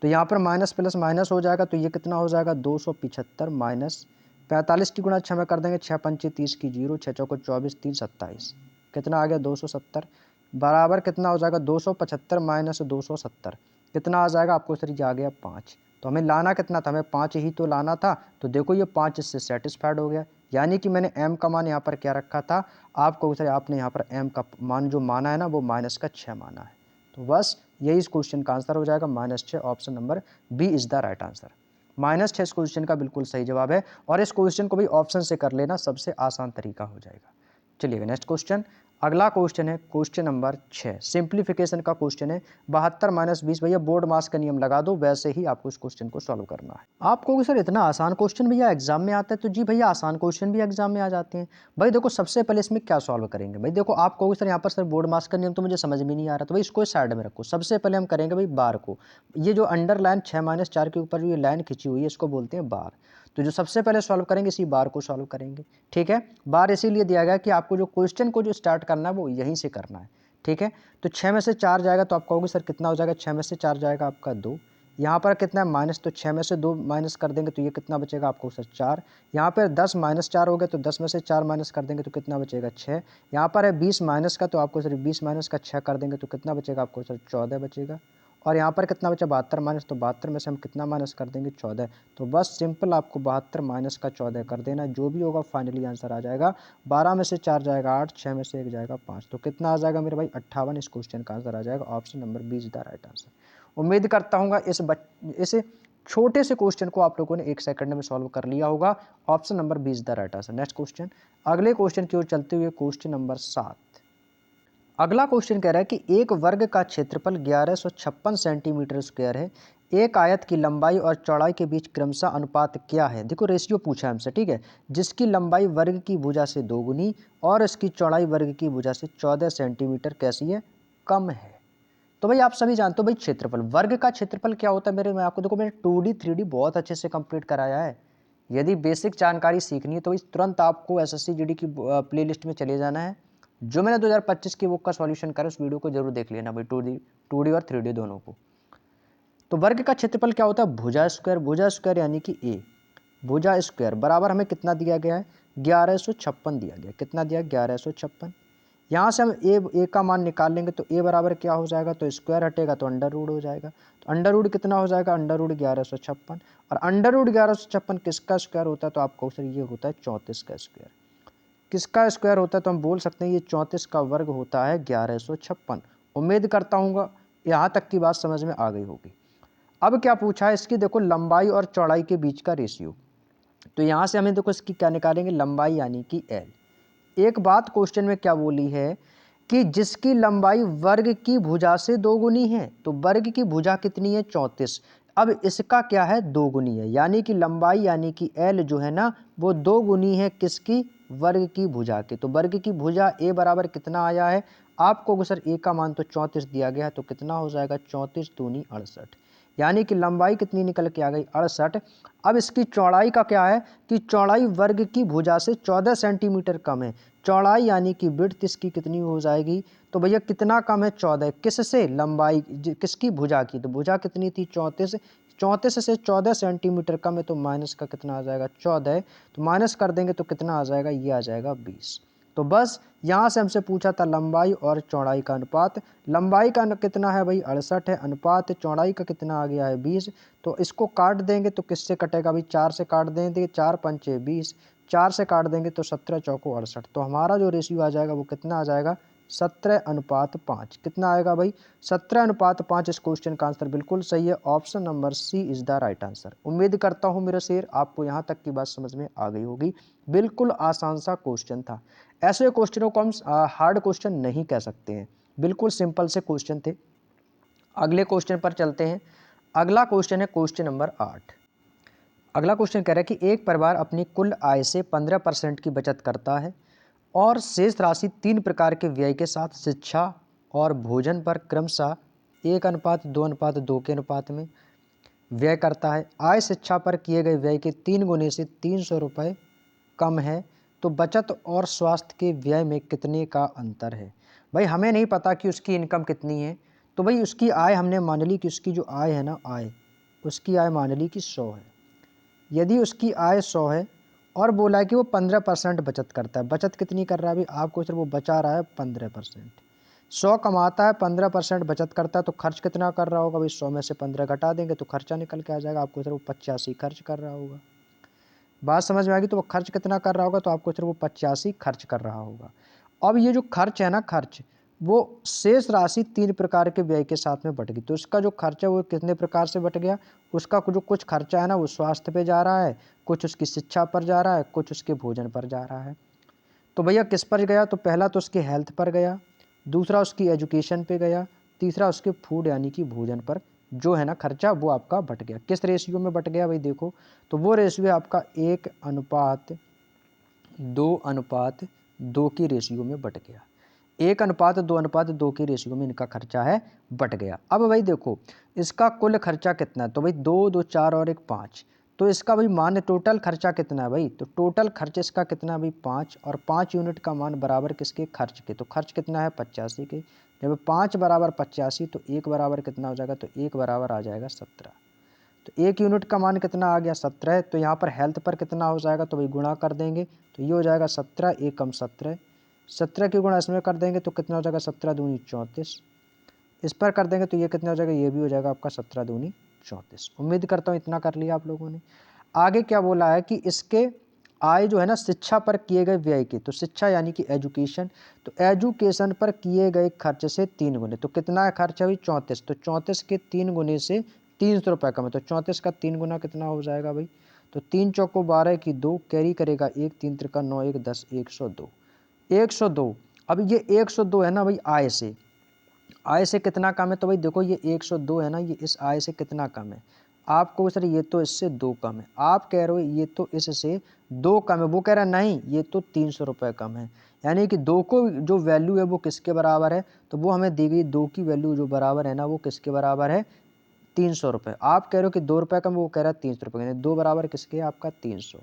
तो यहाँ पर माइनस प्लस माइनस हो जाएगा, तो ये कितना हो जाएगा 275 माइनस 45 की गुणा 6 में कर देंगे, 6 पंचे 30 की जीरो, 6 चौको 24 3 27, कितना आ गया 270, बराबर कितना हो जाएगा 275 माइनस 270, कितना आ जाएगा आपको सर ये आ गया 5। तो हमें लाना कितना था, हमें 5 ही तो लाना था। तो देखो ये 5 इससे सेटिस्फाइड हो गया, यानी कि मैंने m का मान यहाँ पर क्या रखा था, आपको सर आपने यहाँ पर m का मान जो माना है ना वो माइनस का 6 माना है। तो बस यही इस क्वेश्चन का आंसर हो जाएगा -6, option number B is the right answer. -6 इस क्वेश्चन का बिल्कुल सही जवाब है, और इस क्वेश्चन को भी ऑप्शन से कर लेना सबसे आसान तरीका हो जाएगा। चलिए नेक्स्ट क्वेश्चन, अगला क्वेश्चन है क्वेश्चन नंबर 6, सिंप्लीफिकेशन का क्वेश्चन है। 72 - 20, भैया बोर्ड मास का नियम लगा दो, वैसे ही आपको इस क्वेश्चन को सॉल्व करना है। आप कहोगे सर इतना आसान क्वेश्चन भैया एग्जाम में आता है, तो जी भैया आसान क्वेश्चन भी एग्जाम में आ जाते हैं। भाई देखो सबसे पहले इसमें क्या सॉल्व करेंगे, भाई देखो आप कहोगे सर यहाँ पर सर बोर्ड मास का नियम तो मुझे समझ में नहीं आ रहा, तो भाई इसको साइड में रखो। सबसे पहले हम करेंगे भाई बार को, ये जो अंडरलाइन 6 - 4 के ऊपर ये लाइन खिंची हुई है इसको बोलते हैं बार। तो जो सबसे पहले सॉल्व करेंगे इसी बार को सॉल्व करेंगे। ठीक है, बार इसीलिए दिया गया कि आपको जो क्वेश्चन को जो स्टार्ट करना है वो यहीं से करना है। ठीक है, तो 6 में से 4 जाएगा तो आप कहोगे सर कितना हो जाएगा, 6 में से 4 जाएगा आपका 2, यहाँ पर कितना है माइनस, तो 6 में से 2 माइनस कर देंगे तो ये कितना बचेगा आपको सर 4, यहाँ पर 10 - 4 हो गया तो 10 में से 4 माइनस कर देंगे तो कितना बचेगा 6, यहाँ पर है 20 माइनस का, तो आपको सर 20 माइनस का 6 कर देंगे तो कितना बचेगा आपको सर 14 बचेगा, और यहाँ पर कितना बचा 72 माइनस, तो 72 में से हम कितना माइनस कर देंगे 14, तो बस सिंपल आपको 72 माइनस का 14 कर देना, जो भी होगा फाइनली आंसर आ जाएगा। 12 में से 4 जाएगा 8, 6 में से 1 जाएगा 5, तो कितना आ जाएगा मेरे भाई 58, इस क्वेश्चन का आंसर आ जाएगा, option number B is the right answer. उम्मीद करता हूँ इस छोटे से क्वेश्चन को आप लोगों ने 1 सेकंड में सॉल्व कर लिया होगा, option number B is the right answer. Next question, अगले क्वेश्चन की ओर चलते हुए क्वेश्चन नंबर 7, अगला क्वेश्चन कह रहा है कि एक वर्ग का क्षेत्रफल 1156 सेंटीमीटर स्क्वायर है। एक आयत की लंबाई और चौड़ाई के बीच क्रमशः अनुपात क्या है? देखो रेशियो पूछा है हमसे, ठीक है, जिसकी लंबाई वर्ग की भुजा से 2 गुनी और इसकी चौड़ाई वर्ग की भुजा से 14 सेंटीमीटर कैसी है? कम है। तो भाई आप सभी जानते हो भाई क्षेत्रफल, वर्ग का क्षेत्रफल क्या होता है मेरे, मैं आपको देखो मैंने 2D 3D बहुत अच्छे से कंप्लीट कराया है। यदि बेसिक जानकारी सीखनी है तो इस तुरंत आपको एसएससी जीडी की प्लेलिस्ट में चले जाना है। जो मैंने 2025 की बुक का सॉल्यूशन करा उस वीडियो को जरूर देख लेना भाई, 2D और 3D दोनों को। तो वर्ग का क्षेत्रफल क्या होता है? भुजा स्क्वायर, भुजा स्क्वायर यानी कि ए, भुजा स्क्वायर बराबर हमें कितना दिया गया है? 1156 दिया गया। कितना दिया? 1156। यहाँ से हम ए का मान निकाल लेंगे तो ए बराबर क्या हो जाएगा? तो स्क्वायर हटेगा तो अंडर रूट हो जाएगा। तो अंडर रूट कितना हो जाएगा? Under root 1156। और अंडर रूट 1156 किसका स्क्वायर होता है? तो आपको सर ये होता है 34 का स्क्वायर। किसका स्क्वायर होता है? तो हम बोल सकते हैं ये 34 का वर्ग होता है 1156। उम्मीद करता हूँ यहाँ तक की बात समझ में आ गई होगी। अब क्या पूछा है? इसकी देखो लंबाई और चौड़ाई के बीच का रेशियो। तो यहाँ से हमें देखो इसकी क्या निकालेंगे? लंबाई यानी कि एल। एक बात क्वेश्चन में क्या बोली है कि जिसकी लंबाई वर्ग की भुजा से 2 गुनी है। तो वर्ग की भुजा कितनी है? 34। अब इसका क्या है? 2 गुनी है, यानी कि लंबाई यानी कि एल जो है ना वो 2 गुनी है किसकी? वर्ग की भुजा के। तो वर्ग की भुजा ए बराबर कितना आया है आपको? सर ए का मान तो 34 दिया गया है, तो कितना हो जाएगा? 34 दूनी 68, यानी कि लंबाई कितनी निकल के आ गई? 68। अब इसकी चौड़ाई का क्या है कि चौड़ाई वर्ग की भुजा से 14 सेंटीमीटर कम है। चौड़ाई यानी कि विड्थ इसकी कितनी हो जाएगी? तो भैया कितना कम है? 14। किससे? लंबाई किसकी? भुजा की। तो भुजा कितनी थी? 34। 34 से 14 सेंटीमीटर कम है तो माइनस का कितना आ जाएगा? 14। तो माइनस कर देंगे तो कितना आ जाएगा? ये आ जाएगा 20। तो बस यहाँ से हमसे पूछा था लंबाई और चौड़ाई का अनुपात। लंबाई का कितना है भाई? 68 है। अनुपात चौड़ाई का कितना आ गया है? 20। तो इसको काट देंगे तो किससे कटेगा भाई? 4 से काट देंगे। 4 पंचे 20, 4 से काट देंगे तो 17 चौको 68। तो हमारा जो रेशियो आ जाएगा वो कितना आ जाएगा? 17:5। कितना आएगा भाई? 17:5। इस क्वेश्चन का आंसर बिल्कुल सही है, option number C is the right answer. उम्मीद करता हूँ मेरे शेर आपको यहाँ तक की बात समझ में आ गई होगी। बिल्कुल आसान सा क्वेश्चन था। ऐसे क्वेश्चनों को हम हार्ड क्वेश्चन नहीं कह सकते हैं, बिल्कुल सिंपल से क्वेश्चन थे। अगले क्वेश्चन पर चलते हैं। अगला क्वेश्चन है क्वेश्चन नंबर 8। अगला क्वेश्चन कह रहा है कि एक परिवार अपनी कुल आय से 15% की बचत करता है और शेष राशि 3 प्रकार के व्यय के साथ शिक्षा और भोजन पर क्रमशः 1:2:2 के अनुपात में व्यय करता है। आय शिक्षा पर किए गए व्यय के 3 गुने से 300 रुपये कम है, तो बचत और स्वास्थ्य के व्यय में कितने का अंतर है? भाई हमें नहीं पता कि उसकी इनकम कितनी है, तो भाई उसकी आय हमने मान ली कि उसकी जो आय है ना, उसकी आय मान ली कि 100 है। यदि उसकी आय 100 है और बोला है कि वो 15% बचत करता है, बचत कितनी कर रहा है भाई आपको? सिर्फ वो बचा रहा है 15%। 100 कमाता है, 15% बचत करता है, तो खर्च कितना कर रहा होगा भाई? 100 में से 15 घटा देंगे तो खर्चा निकल के आ जाएगा आपको, सिर्फ वो 85 खर्च कर रहा होगा। बात समझ में आ गई? तो वो खर्च कितना कर रहा होगा? तो आपको सिर्फ वो 85 खर्च कर रहा होगा। अब ये जो खर्च है ना, खर्च वो शेष राशि 3 प्रकार के व्यय के साथ में बट गई। तो इसका जो खर्च है वो कितने प्रकार से बट गया? उसका जो कुछ खर्चा है ना वो स्वास्थ्य पे जा रहा है, कुछ उसकी शिक्षा पर जा रहा है, कुछ उसके भोजन पर जा रहा है। तो भैया किस पर गया? तो पहला तो उसके हेल्थ पर गया, दूसरा उसकी एजुकेशन पे गया, तीसरा उसके फूड यानी कि भोजन पर जो है ना खर्चा वो आपका बट गया। किस रेशियो में बट गया भाई? देखो तो वो रेशियो है आपका 1:2:2 की रेशियो में बट गया। 1:2:2 की रेशियो में इनका खर्चा है बट गया। अब भाई देखो इसका कुल खर्चा कितना है? तो भाई 2 2 4 और 1 5। तो इसका भाई मान टोटल खर्चा कितना है भाई? तो टोटल खर्च इसका कितना है भाई? 5, और 5 यूनिट का मान बराबर किसके? खर्च के। तो खर्च कितना है? 85 के। जब 5 बराबर 85 तो 1 बराबर कितना हो जाएगा? तो 1 बराबर आ जाएगा 17। तो 1 यूनिट का मान कितना आ गया? 17। तो यहाँ पर हेल्थ पर कितना हो जाएगा? तो भाई गुणा कर देंगे तो ये हो जाएगा 17, 1 कम 17। 17 की गुणा इसमें कर देंगे तो कितना हो जाएगा? 17 दूनी 34। इस पर कर देंगे तो ये कितना हो जाएगा? ये भी हो जाएगा आपका 17 दूनी 34। उम्मीद करता हूँ इतना कर लिया आप लोगों ने। आगे क्या बोला है कि इसके आय जो है ना शिक्षा पर किए गए व्यय के, तो शिक्षा यानी कि एजुकेशन, तो एजुकेशन पर किए गए खर्च से 3 गुने। तो कितना है खर्च है भाई? 34। तो 34 के 3 गुने से 300 रुपये कम है, तो 34 का 3 गुना कितना हो जाएगा भाई? तो 3 चौको 12 की 2 कैरी करेगा 1, 3 त्रिका 9, 1 10, 102। 102। अब ये 102 है ना भाई आय से कितना कम है, तो भाई देखो ये 102 है ना, ये इस आय से कितना कम है। आपको सर ये तो इससे 2 कम है, आप कह रहे हो ये तो इससे 2 कम है, वो कह रहा है नहीं ये तो 300 रुपये कम है। यानी कि 2 को जो वैल्यू है वो किसके बराबर है, तो वो हमें दी गई 2 की वैल्यू जो बराबर है ना वो किसके बराबर है, 300 रुपये। आप कह रहे हो कि 2 रुपये कम, वो कह रहा है 300 रुपये, यानी 2 बराबर किसके है आपका 300।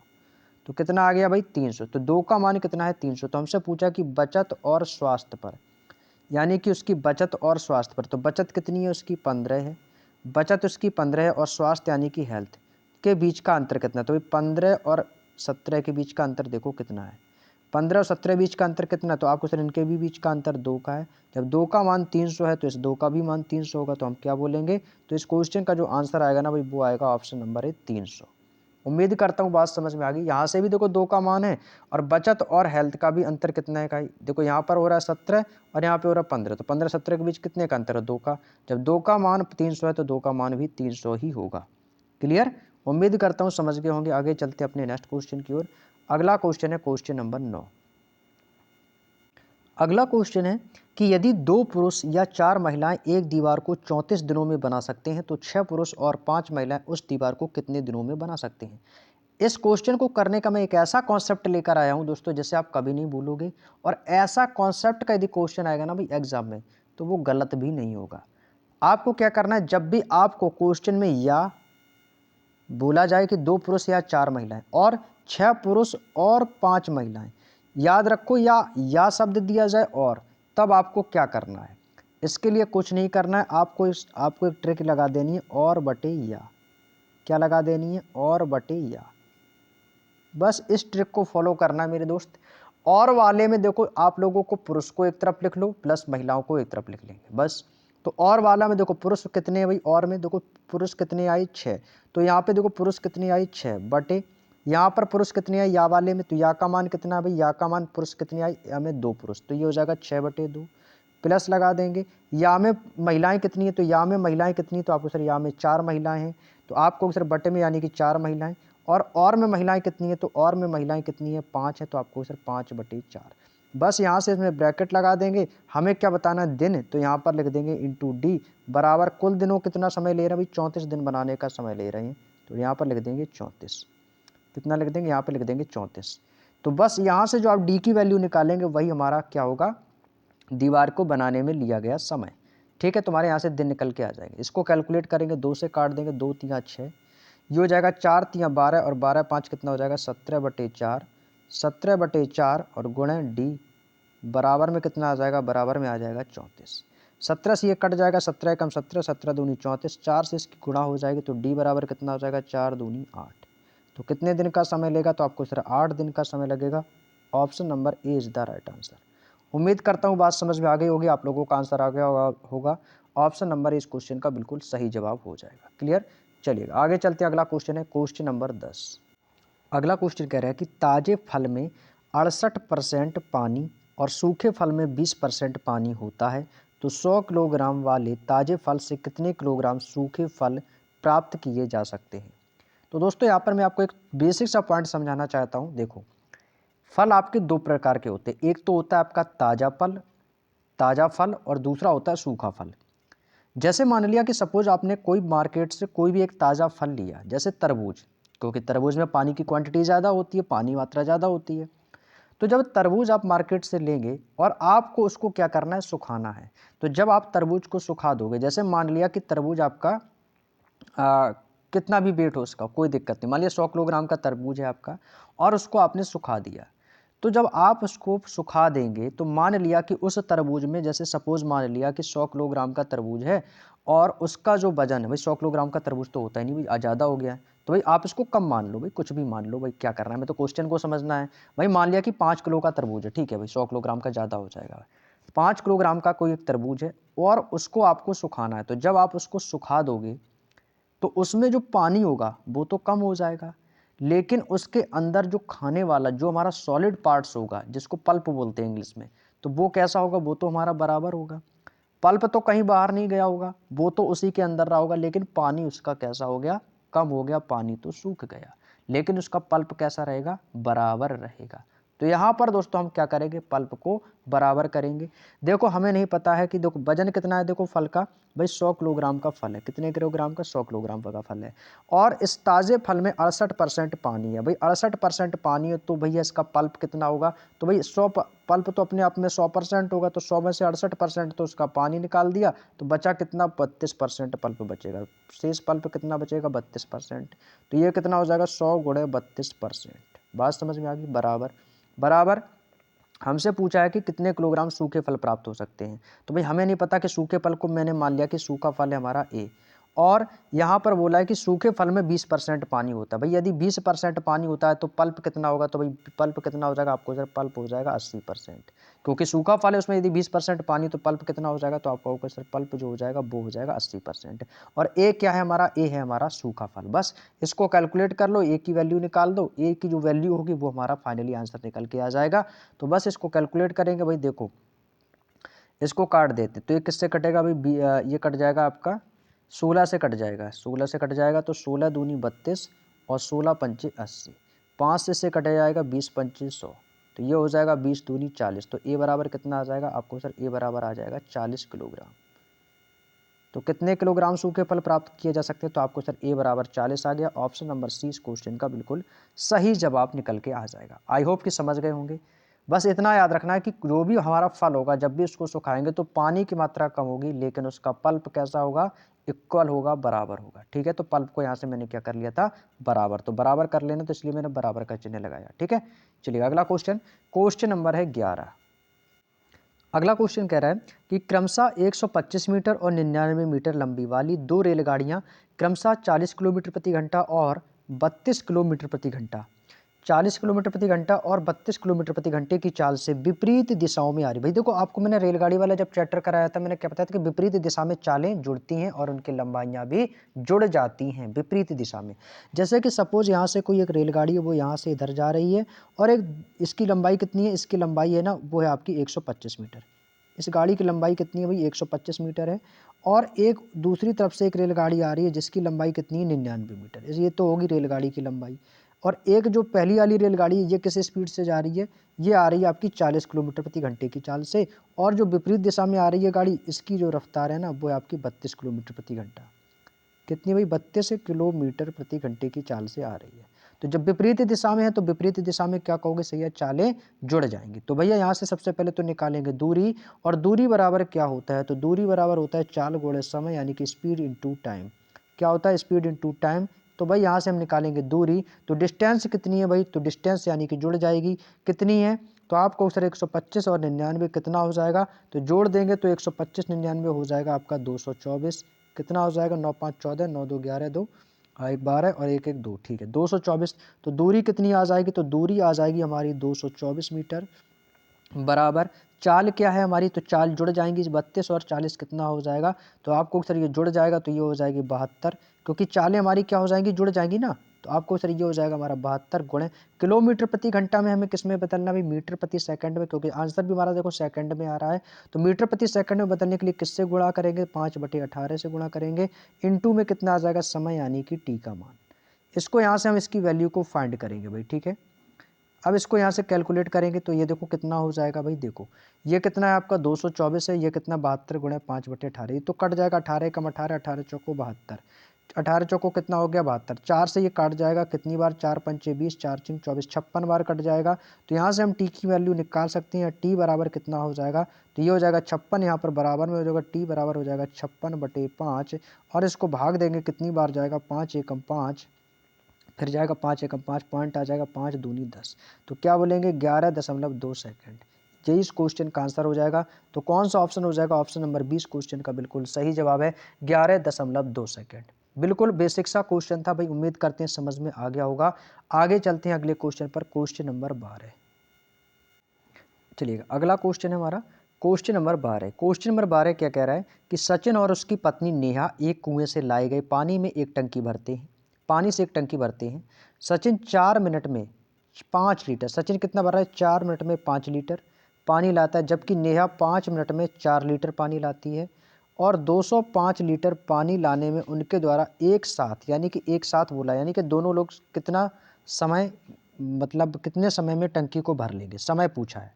तो कितना आ गया भाई 300। तो 2 का मान कितना है 300। तो हमसे पूछा कि बचत और स्वास्थ्य पर, यानी कि उसकी बचत और स्वास्थ्य पर। तो बचत कितनी है उसकी 15 है, बचत उसकी 15 है, और स्वास्थ्य यानी कि हेल्थ के बीच का अंतर कितना है, तो 15 और 17 के बीच का अंतर देखो कितना है, 15 और 17 बीच का अंतर कितना है, तो आपको सर इनके भी बीच का अंतर 2 का है। जब 2 का मान 300 है तो इस 2 का भी मान 300 होगा, तो हम क्या बोलेंगे, तो इस क्वेश्चन का जो आंसर आएगा ना भाई वो आएगा ऑप्शन नंबर है 300। उम्मीद करता हूँ बात समझ में आ गई। यहाँ से भी देखो 2 का मान है, और बचत और हेल्थ का भी अंतर कितना है, देखो यहाँ पर हो रहा है 17 और यहाँ पे हो रहा है 15, तो 15 17 के बीच कितने का अंतर है 2 का। जब 2 का मान 300 है तो 2 का मान भी 300 ही होगा। क्लियर, उम्मीद करता हूँ समझ गए होंगे। आगे चलते अपने नेक्स्ट क्वेश्चन की ओर। अगला क्वेश्चन है क्वेश्चन नंबर 9। अगला क्वेश्चन है कि यदि 2 पुरुष या 4 महिलाएं एक दीवार को 34 दिनों में बना सकते हैं तो 6 पुरुष और 5 महिलाएं उस दीवार को कितने दिनों में बना सकते हैं। इस क्वेश्चन को करने का मैं एक ऐसा कॉन्सेप्ट लेकर आया हूं दोस्तों जिसे आप कभी नहीं भूलोगे, और ऐसा कॉन्सेप्ट का यदि क्वेश्चन आएगा ना भाई एग्जाम में तो वो गलत भी नहीं होगा। आपको क्या करना है, जब भी आपको क्वेश्चन में या बोला जाए कि 2 पुरुष या 4 महिलाएं और 6 पुरुष और 5 महिलाएं, याद रखो या शब्द दिया जाए और, तब आपको क्या करना है, इसके लिए कुछ नहीं करना है, आपको एक ट्रिक लगा देनी है, और बटे या। क्या लगा देनी है, और बटे या। बस इस ट्रिक को फॉलो करना है मेरे दोस्त। और वाले में देखो आप लोगों को पुरुष को एक तरफ लिख लो प्लस महिलाओं को एक तरफ लिख लेंगे बस। तो और वाला में देखो पुरुष कितने भाई, और में देखो पुरुष कितने आई 6, तो यहाँ पे देखो पुरुष कितनी आई 6 बटे यहाँ पर पुरुष कितने आई या वाले में, तो या का मान कितना है भाई, या का मान पुरुष कितनी आई, या में 2 पुरुष, तो ये हो जाएगा 6/2 प्लस लगा देंगे। या में महिलाएं कितनी है, तो या में महिलाएं कितनी, तो आपको सर या में 4 महिलाएं हैं, तो आपको सर बटे में यानी कि 4 महिलाएं, और में महिलाएं कितनी है, तो और में महिलाएं कितनी है 5 है, तो आपको सर 5/4। बस यहाँ से इसमें ब्रैकेट लगा देंगे। हमें क्या बताना है दिन, तो यहाँ पर लिख देंगे इंटू डी बराबर कुल दिनों कितना समय ले रहे हैं भाई, 34 दिन बनाने का समय ले रहे हैं, तो यहाँ पर लिख देंगे 34। कितना लिख देंगे, यहाँ पर लिख देंगे 34। तो बस यहाँ से जो आप डी की वैल्यू निकालेंगे वही हमारा क्या होगा, दीवार को बनाने में लिया गया समय। ठीक है, तुम्हारे यहाँ से दिन निकल के आ जाएंगे। इसको कैलकुलेट करेंगे, 2 से काट देंगे, 2 तिया 6, ये हो जाएगा 4 तिया 12 और 12 5 कितना हो जाएगा 17/4, 17/4 और गुणे डी बराबर में कितना आ जाएगा, बराबर में आ जाएगा 34। 17 से ये कट जाएगा, 17 कम 17, 17 दूनी 34, 4 से इसकी गुणा हो जाएगी, तो डी बराबर कितना हो जाएगा 4 दूनी 8। तो कितने दिन का समय लेगा, तो आपको सिर्फ 8 दिन का समय लगेगा। Option number A is the right answer. उम्मीद करता हूँ बात समझ में आ गई होगी, आप लोगों का आंसर आ गया होगा। ऑप्शन नंबर इस क्वेश्चन का बिल्कुल सही जवाब हो जाएगा। क्लियर, चलिए आगे चलते हैं। अगला क्वेश्चन है क्वेश्चन नंबर 10। अगला क्वेश्चन कह रहा है कि ताजे फल में 68% पानी और सूखे फल में 20% पानी होता है, तो 100 किलोग्राम वाले ताजे फल से कितने किलोग्राम सूखे फल प्राप्त किए जा सकते हैं। तो दोस्तों यहाँ पर मैं आपको एक बेसिक सा पॉइंट समझाना चाहता हूँ। देखो, फल आपके 2 प्रकार के होते हैं, एक तो होता है आपका ताज़ा फल और दूसरा होता है सूखा फल। जैसे मान लिया कि सपोज आपने कोई मार्केट से कोई भी एक ताज़ा फल लिया, जैसे तरबूज, क्योंकि तरबूज में पानी की क्वांटिटी ज़्यादा होती है, पानी मात्रा ज़्यादा होती है। तो जब तरबूज आप मार्केट से लेंगे और आपको उसको क्या करना है, सुखाना है। तो जब आप तरबूज को सुखा दोगे, जैसे मान लिया कि तरबूज आपका कितना भी वेट हो उसका कोई दिक्कत नहीं, मान लिया 100 किलोग्राम का तरबूज है आपका और उसको आपने सुखा दिया। तो जब आप उसको सुखा देंगे तो मान लिया कि उस तरबूज में, जैसे सपोज मान लिया कि 100 किलोग्राम का तरबूज है और उसका जो वजन है भाई, 100 किलोग्राम का तरबूज तो होता ही नहीं भाई, ज़्यादा हो गया है, तो भाई आप इसको कम मान लो, भाई कुछ भी मान लो, भाई क्या करना है, मैं तो क्वेश्चन को समझना है। भाई मान लिया कि 5 किलो का तरबूज है, ठीक है भाई, 100 किलोग्राम का ज़्यादा हो जाएगा। 5 किलोग्राम का कोई एक तरबूज है और उसको आपको सुखाना है, तो जब आप उसको सुखा दोगे तो उसमें जो पानी होगा वो तो कम हो जाएगा, लेकिन उसके अंदर जो खाने वाला जो हमारा सॉलिड पार्ट्स होगा, जिसको पल्प बोलते हैं इंग्लिश में, तो वो कैसा होगा, वो तो हमारा बराबर होगा। पल्प तो कहीं बाहर नहीं गया होगा, वो तो उसी के अंदर रहा होगा, लेकिन पानी उसका कैसा हो गया, कम हो गया, पानी तो सूख गया, लेकिन उसका पल्प कैसा रहेगा, बराबर रहेगा। तो यहाँ पर दोस्तों हम क्या करेंगे, पल्प को बराबर करेंगे। देखो हमें नहीं पता है कि देखो वजन कितना है, देखो फल का भाई 100 किलोग्राम का फल है, कितने किलोग्राम का, 100 किलोग्राम का फल है, और इस ताज़े फल में 68% पानी है। भाई 68% पानी है तो भैया इसका पल्प कितना होगा, तो भाई 100 पल्प तो अपने आप में 100% होगा, तो 100 में से 68% तो उसका पानी निकाल दिया, तो बचा कितना, 32% पल्प बचेगा। शेष पल्प कितना बचेगा, 32%। तो ये कितना हो जाएगा, 100 गुणे 32%। बात समझ में आ गई। बराबर बराबर हमसे पूछा है कि कितने किलोग्राम सूखे फल प्राप्त हो सकते हैं। तो भाई हमें नहीं पता कि सूखे फल को मैंने मान लिया कि सूखा फल है हमारा ए, और यहाँ पर बोला है कि सूखे फल में 20% पानी होता है। भाई यदि 20% पानी होता है तो पल्प कितना होगा, तो भाई पल्प कितना हो जाएगा आपको, सर पल्प हो जाएगा 80%, क्योंकि सूखा फल है उसमें यदि 20% पानी तो पल्प कितना हो जाएगा, तो आपको होगा सर पल्प जो हो जाएगा वो हो जाएगा 80%। और ए क्या है हमारा, ए है हमारा सूखा फल। बस इसको कैलकुलेट कर लो, ए की वैल्यू निकाल दो, ए की जो वैल्यू होगी वो हमारा फाइनली आंसर निकल के आ जाएगा। तो बस इसको कैलकुलेट करेंगे। भाई देखो इसको काट देते तो ये किससे कटेगा भाई, ये कट जाएगा आपका 16 से कट जाएगा, 16 से कट जाएगा तो 16 दूनी 32 और 16 पंचे 80, 5 से कट जाएगा 20 पंचे 100, तो ये हो जाएगा 20 दूनी 40। तो ए बराबर कितना आ जाएगा आपको, सर ए बराबर आ जाएगा 40 किलोग्राम। तो कितने किलोग्राम सूखे फल प्राप्त किए जा सकते हैं, तो आपको सर ए बराबर 40 आ गया। ऑप्शन नंबर सी इस क्वेश्चन का बिल्कुल सही जवाब निकल के आ जाएगा। आई होप कि समझ गए होंगे। बस इतना याद रखना है कि जो भी हमारा फल होगा जब भी उसको सुखाएंगे तो पानी की मात्रा कम होगी, लेकिन उसका पल्प कैसा होगा, इक्वल होगा, बराबर होगा। ठीक है, तो पल्प को यहाँ से मैंने क्या कर लिया था, बराबर। तो बराबर कर लेना, तो इसलिए मैंने बराबर का चिन्ह लगाया। ठीक है, चलिए अगला क्वेश्चन, क्वेश्चन नंबर है 11। अगला क्वेश्चन कह रहा है कि क्रमशः 125 मीटर और 99 मीटर लंबी वाली दो रेलगाड़ियां क्रमशः 40 किलोमीटर प्रति घंटा और 32 किलोमीटर प्रति घंटा, 40 किलोमीटर प्रति घंटा और 32 किलोमीटर प्रति घंटे की चाल से विपरीत दिशाओं में आ रही। भाई देखो आपको मैंने रेलगाड़ी वाला जब चैप्टर कराया था मैंने क्या बताया था कि विपरीत दिशा में चालें जुड़ती हैं और उनकी लंबाइयां भी जुड़ जाती हैं विपरीत दिशा में। जैसे कि सपोज यहाँ से कोई एक रेलगाड़ी है, वो यहाँ से इधर जा रही है, और एक इसकी लंबाई कितनी है, इसकी लंबाई है ना वो है आपकी 125 मीटर। इस गाड़ी की लंबाई कितनी है भाई, 125 मीटर है। और एक दूसरी तरफ से एक रेलगाड़ी आ रही है जिसकी लंबाई कितनी है, 99 मीटर। ये तो होगी रेलगाड़ी की लंबाई। और एक जो पहली वाली रेलगाड़ी है ये किस स्पीड से जा रही है, ये आ रही है आपकी 40 किलोमीटर प्रति घंटे की चाल से, और जो विपरीत दिशा में आ रही है गाड़ी, इसकी जो रफ्तार है ना वो है आपकी 32 किलोमीटर प्रति घंटा। कितनी भाई, 32 किलोमीटर प्रति घंटे की चाल से आ रही है। तो जब विपरीत दिशा में है तो विपरीत दिशा में क्या कहोगे, सही है, चालें जुड़ जाएंगी। तो भैया यहाँ से सबसे पहले तो निकालेंगे दूरी, और दूरी बराबर क्या होता है, तो दूरी बराबर होता है चाल गुणे समय, यानी कि स्पीड इनटू टाइम। क्या होता है, स्पीड इनटू टाइम। तो भाई यहाँ से हम निकालेंगे दूरी, तो डिस्टेंस कितनी है भाई, तो डिस्टेंस यानी कि जुड़ जाएगी, कितनी है, तो आपको सर 125 और 99 कितना हो जाएगा, तो जोड़ देंगे तो 125 99 हो जाएगा आपका 224। कितना हो जाएगा, 9 5 14, 9 2 11, 2 1 12 और 1 1 2, ठीक है 224। तो दूरी कितनी आ जाएगी, तो दूरी आ जाएगी हमारी 224 मीटर। बराबर चाल क्या है हमारी, तो चाल जुड़ जाएंगी, 32 और 40 कितना हो जाएगा, तो आपको सर ये जुड़ जाएगा तो ये हो जाएगी 72, क्योंकि चालें हमारी क्या हो जाएंगी, जुड़ जाएंगी ना। तो आपको सर ये हो जाएगा हमारा 72 गुणे किलोमीटर प्रति घंटा में हमें किस में बदलना भी, मीटर प्रति सेकंड में, क्योंकि आंसर भी हमारा देखो सेकंड में आ रहा है। तो मीटर प्रति सेकंड में बदलने के लिए किससे गुणा करेंगे, 5/18 से गुणा करेंगे। इनटू में कितना आ जाएगा, समय यानी कि टी का मान। इसको यहाँ से हम इसकी वैल्यू को फाइंड करेंगे भाई। ठीक है, अब इसको यहाँ से कैलकुलेट करेंगे तो ये देखो कितना हो जाएगा भाई, देखो ये कितना है आपका 224 है, ये कितना 72 गुणे 5/18, ये तो कट जाएगा, 18 कम 18, 18 चौको 72, 18 चौको कितना हो गया 72, 4 से ये काट जाएगा कितनी बार, 4 पंचे 20, 4 चिंग 24, 56 बार कट जाएगा। तो यहाँ से हम टी की वैल्यू निकाल सकते हैं, टी बराबर कितना हो जाएगा, तो ये हो जाएगा 56, यहाँ पर बराबर में हो जाएगा, टी बराबर हो जाएगा 56/5, और इसको भाग देंगे कितनी बार जाएगा, 5 एकम 5, फिर जाएगा 5 एकम 5, पॉइंट आ जाएगा 5 दूनी 10, तो क्या बोलेंगे 11.2 सेकंड। यही इस क्वेश्चन का आंसर हो जाएगा। तो कौन सा ऑप्शन हो जाएगा, ऑप्शन नंबर 20 क्वेश्चन का बिल्कुल सही जवाब है 11.2 सेकंड। बिल्कुल बेसिक सा क्वेश्चन था भाई, उम्मीद करते हैं समझ में आ गया होगा। आगे चलते हैं अगले क्वेश्चन पर, क्वेश्चन नंबर 12। चलिएगा अगला क्वेश्चन है हमारा क्वेश्चन नंबर 12। क्वेश्चन नंबर 12 क्या कह रहा है कि सचिन और उसकी पत्नी नेहा एक कुएं से लाए गए पानी में एक टंकी भरते हैं, पानी से एक टंकी भरते हैं। सचिन 4 मिनट में 5 लीटर, सचिन कितना भर रहा है, 4 मिनट में 5 लीटर पानी लाता है, जबकि नेहा 5 मिनट में 4 लीटर पानी लाती है। और 205 लीटर पानी लाने में उनके द्वारा एक साथ, यानी कि एक साथ बोला, यानी कि दोनों लोग कितना समय मतलब कितने समय में टंकी को भर लेंगे, समय पूछा है।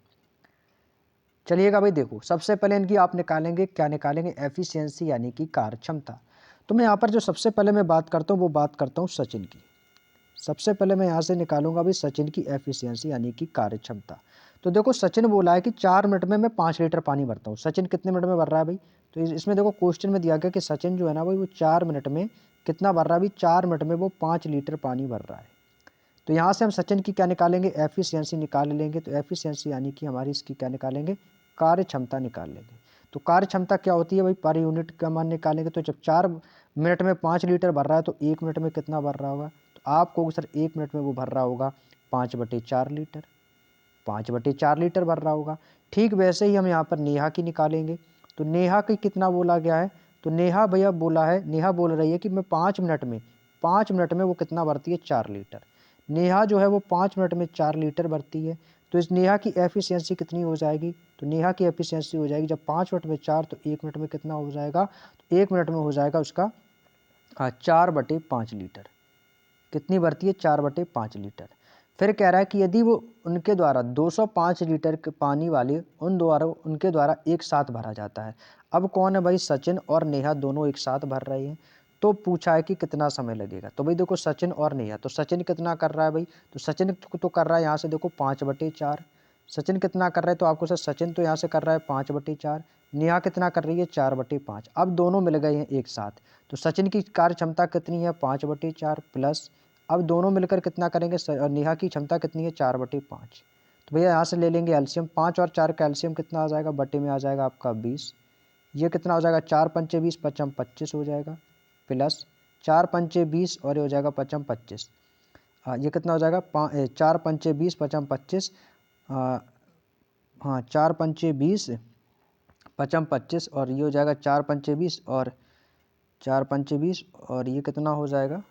चलिएगा भाई देखो, सबसे पहले इनकी आप निकालेंगे, क्या निकालेंगे, एफिशिएंसी यानी कि कार्यक्षमता। तो मैं यहाँ पर जो सबसे पहले मैं बात करता हूँ वो बात करता हूँ सचिन की। सबसे पहले मैं यहाँ से निकालूंगा भाई सचिन की एफिशिएंसी यानी कि कार्यक्षमता। तो देखो सचिन बोला है कि 4 मिनट में मैं 5 लीटर पानी भरता हूँ। सचिन कितने मिनट में भर रहा है भाई? तो इसमें देखो क्वेश्चन में दिया गया कि सचिन जो है ना भाई वो 4 मिनट में कितना भर रहा है भाई? 4 मिनट में वो 5 लीटर पानी भर रहा है। तो यहाँ से हम सचिन की क्या निकालेंगे, एफिशिएंसी निकाल लेंगे। तो एफिशिएंसी यानी कि हमारी इसकी क्या निकालेंगे, कार्य क्षमता निकाल लेंगे। तो कार्य क्षमता क्या होती है भाई, पर यूनिट का मान निकालेंगे। तो जब 4 मिनट में 5 लीटर भर रहा है तो 1 मिनट में कितना भर रहा होगा? तो आपको सर 1 मिनट में वो भर रहा होगा 5/4 लीटर, 5/4 लीटर भर रहा होगा। ठीक वैसे ही हम यहाँ पर नेहा की निकालेंगे। तो नेहा की कितना बोला गया है? तो नेहा भैया बोला है, नेहा बोल रही है कि मैं 5 मिनट में वो कितना भरती है, 4 लीटर। नेहा जो है वो 5 मिनट में 4 लीटर भरती है। तो इस नेहा की एफिशिएंसी कितनी हो जाएगी? तो नेहा की एफिशिएंसी हो जाएगी, जब 5 मिनट में 4 तो 1 मिनट में कितना हो जाएगा? तो 1 मिनट में हो जाएगा उसका 4/5 लीटर। कितनी भरती है? 4/5 लीटर। फिर कह रहा है कि यदि वो उनके द्वारा 205 लीटर के पानी वाले उनके द्वारा एक साथ भरा जाता है। अब कौन है भाई? सचिन और नेहा दोनों एक साथ भर रहे हैं। तो पूछा है कि कितना समय लगेगा। तो भाई देखो सचिन और नेहा, तो सचिन कितना कर रहा है भाई? तो सचिन तो कर रहा है यहाँ से देखो 5/4। सचिन कितना कर रहा है? तो आपको सर सचिन तो यहाँ से कर रहा है 5/4। नेहा कितना कर रही है? 4/5। अब दोनों मिल गए हैं एक साथ। तो सचिन की कार्य क्षमता कितनी है? 5/4 प्लस, अब दोनों मिलकर कितना करेंगे और नेहा की क्षमता कितनी है? 4/5। तो भैया यहाँ से ले लेंगे एलसीएम, 5 और 4 का एलसीएम कितना आ जाएगा? बटे में आ जाएगा आपका 20। ये कितना हो जाएगा? 4×5 = 20, 5×5 हो जाएगा, प्लस 4×5 = 20 और ये हो जाएगा 5×25। ये कितना हो जाएगा? 4×5 = 20, 5×25, हाँ 4×5 = 5×25 और ये हो जाएगा 4×5 और 4×5 और ये कितना हो जाएगा?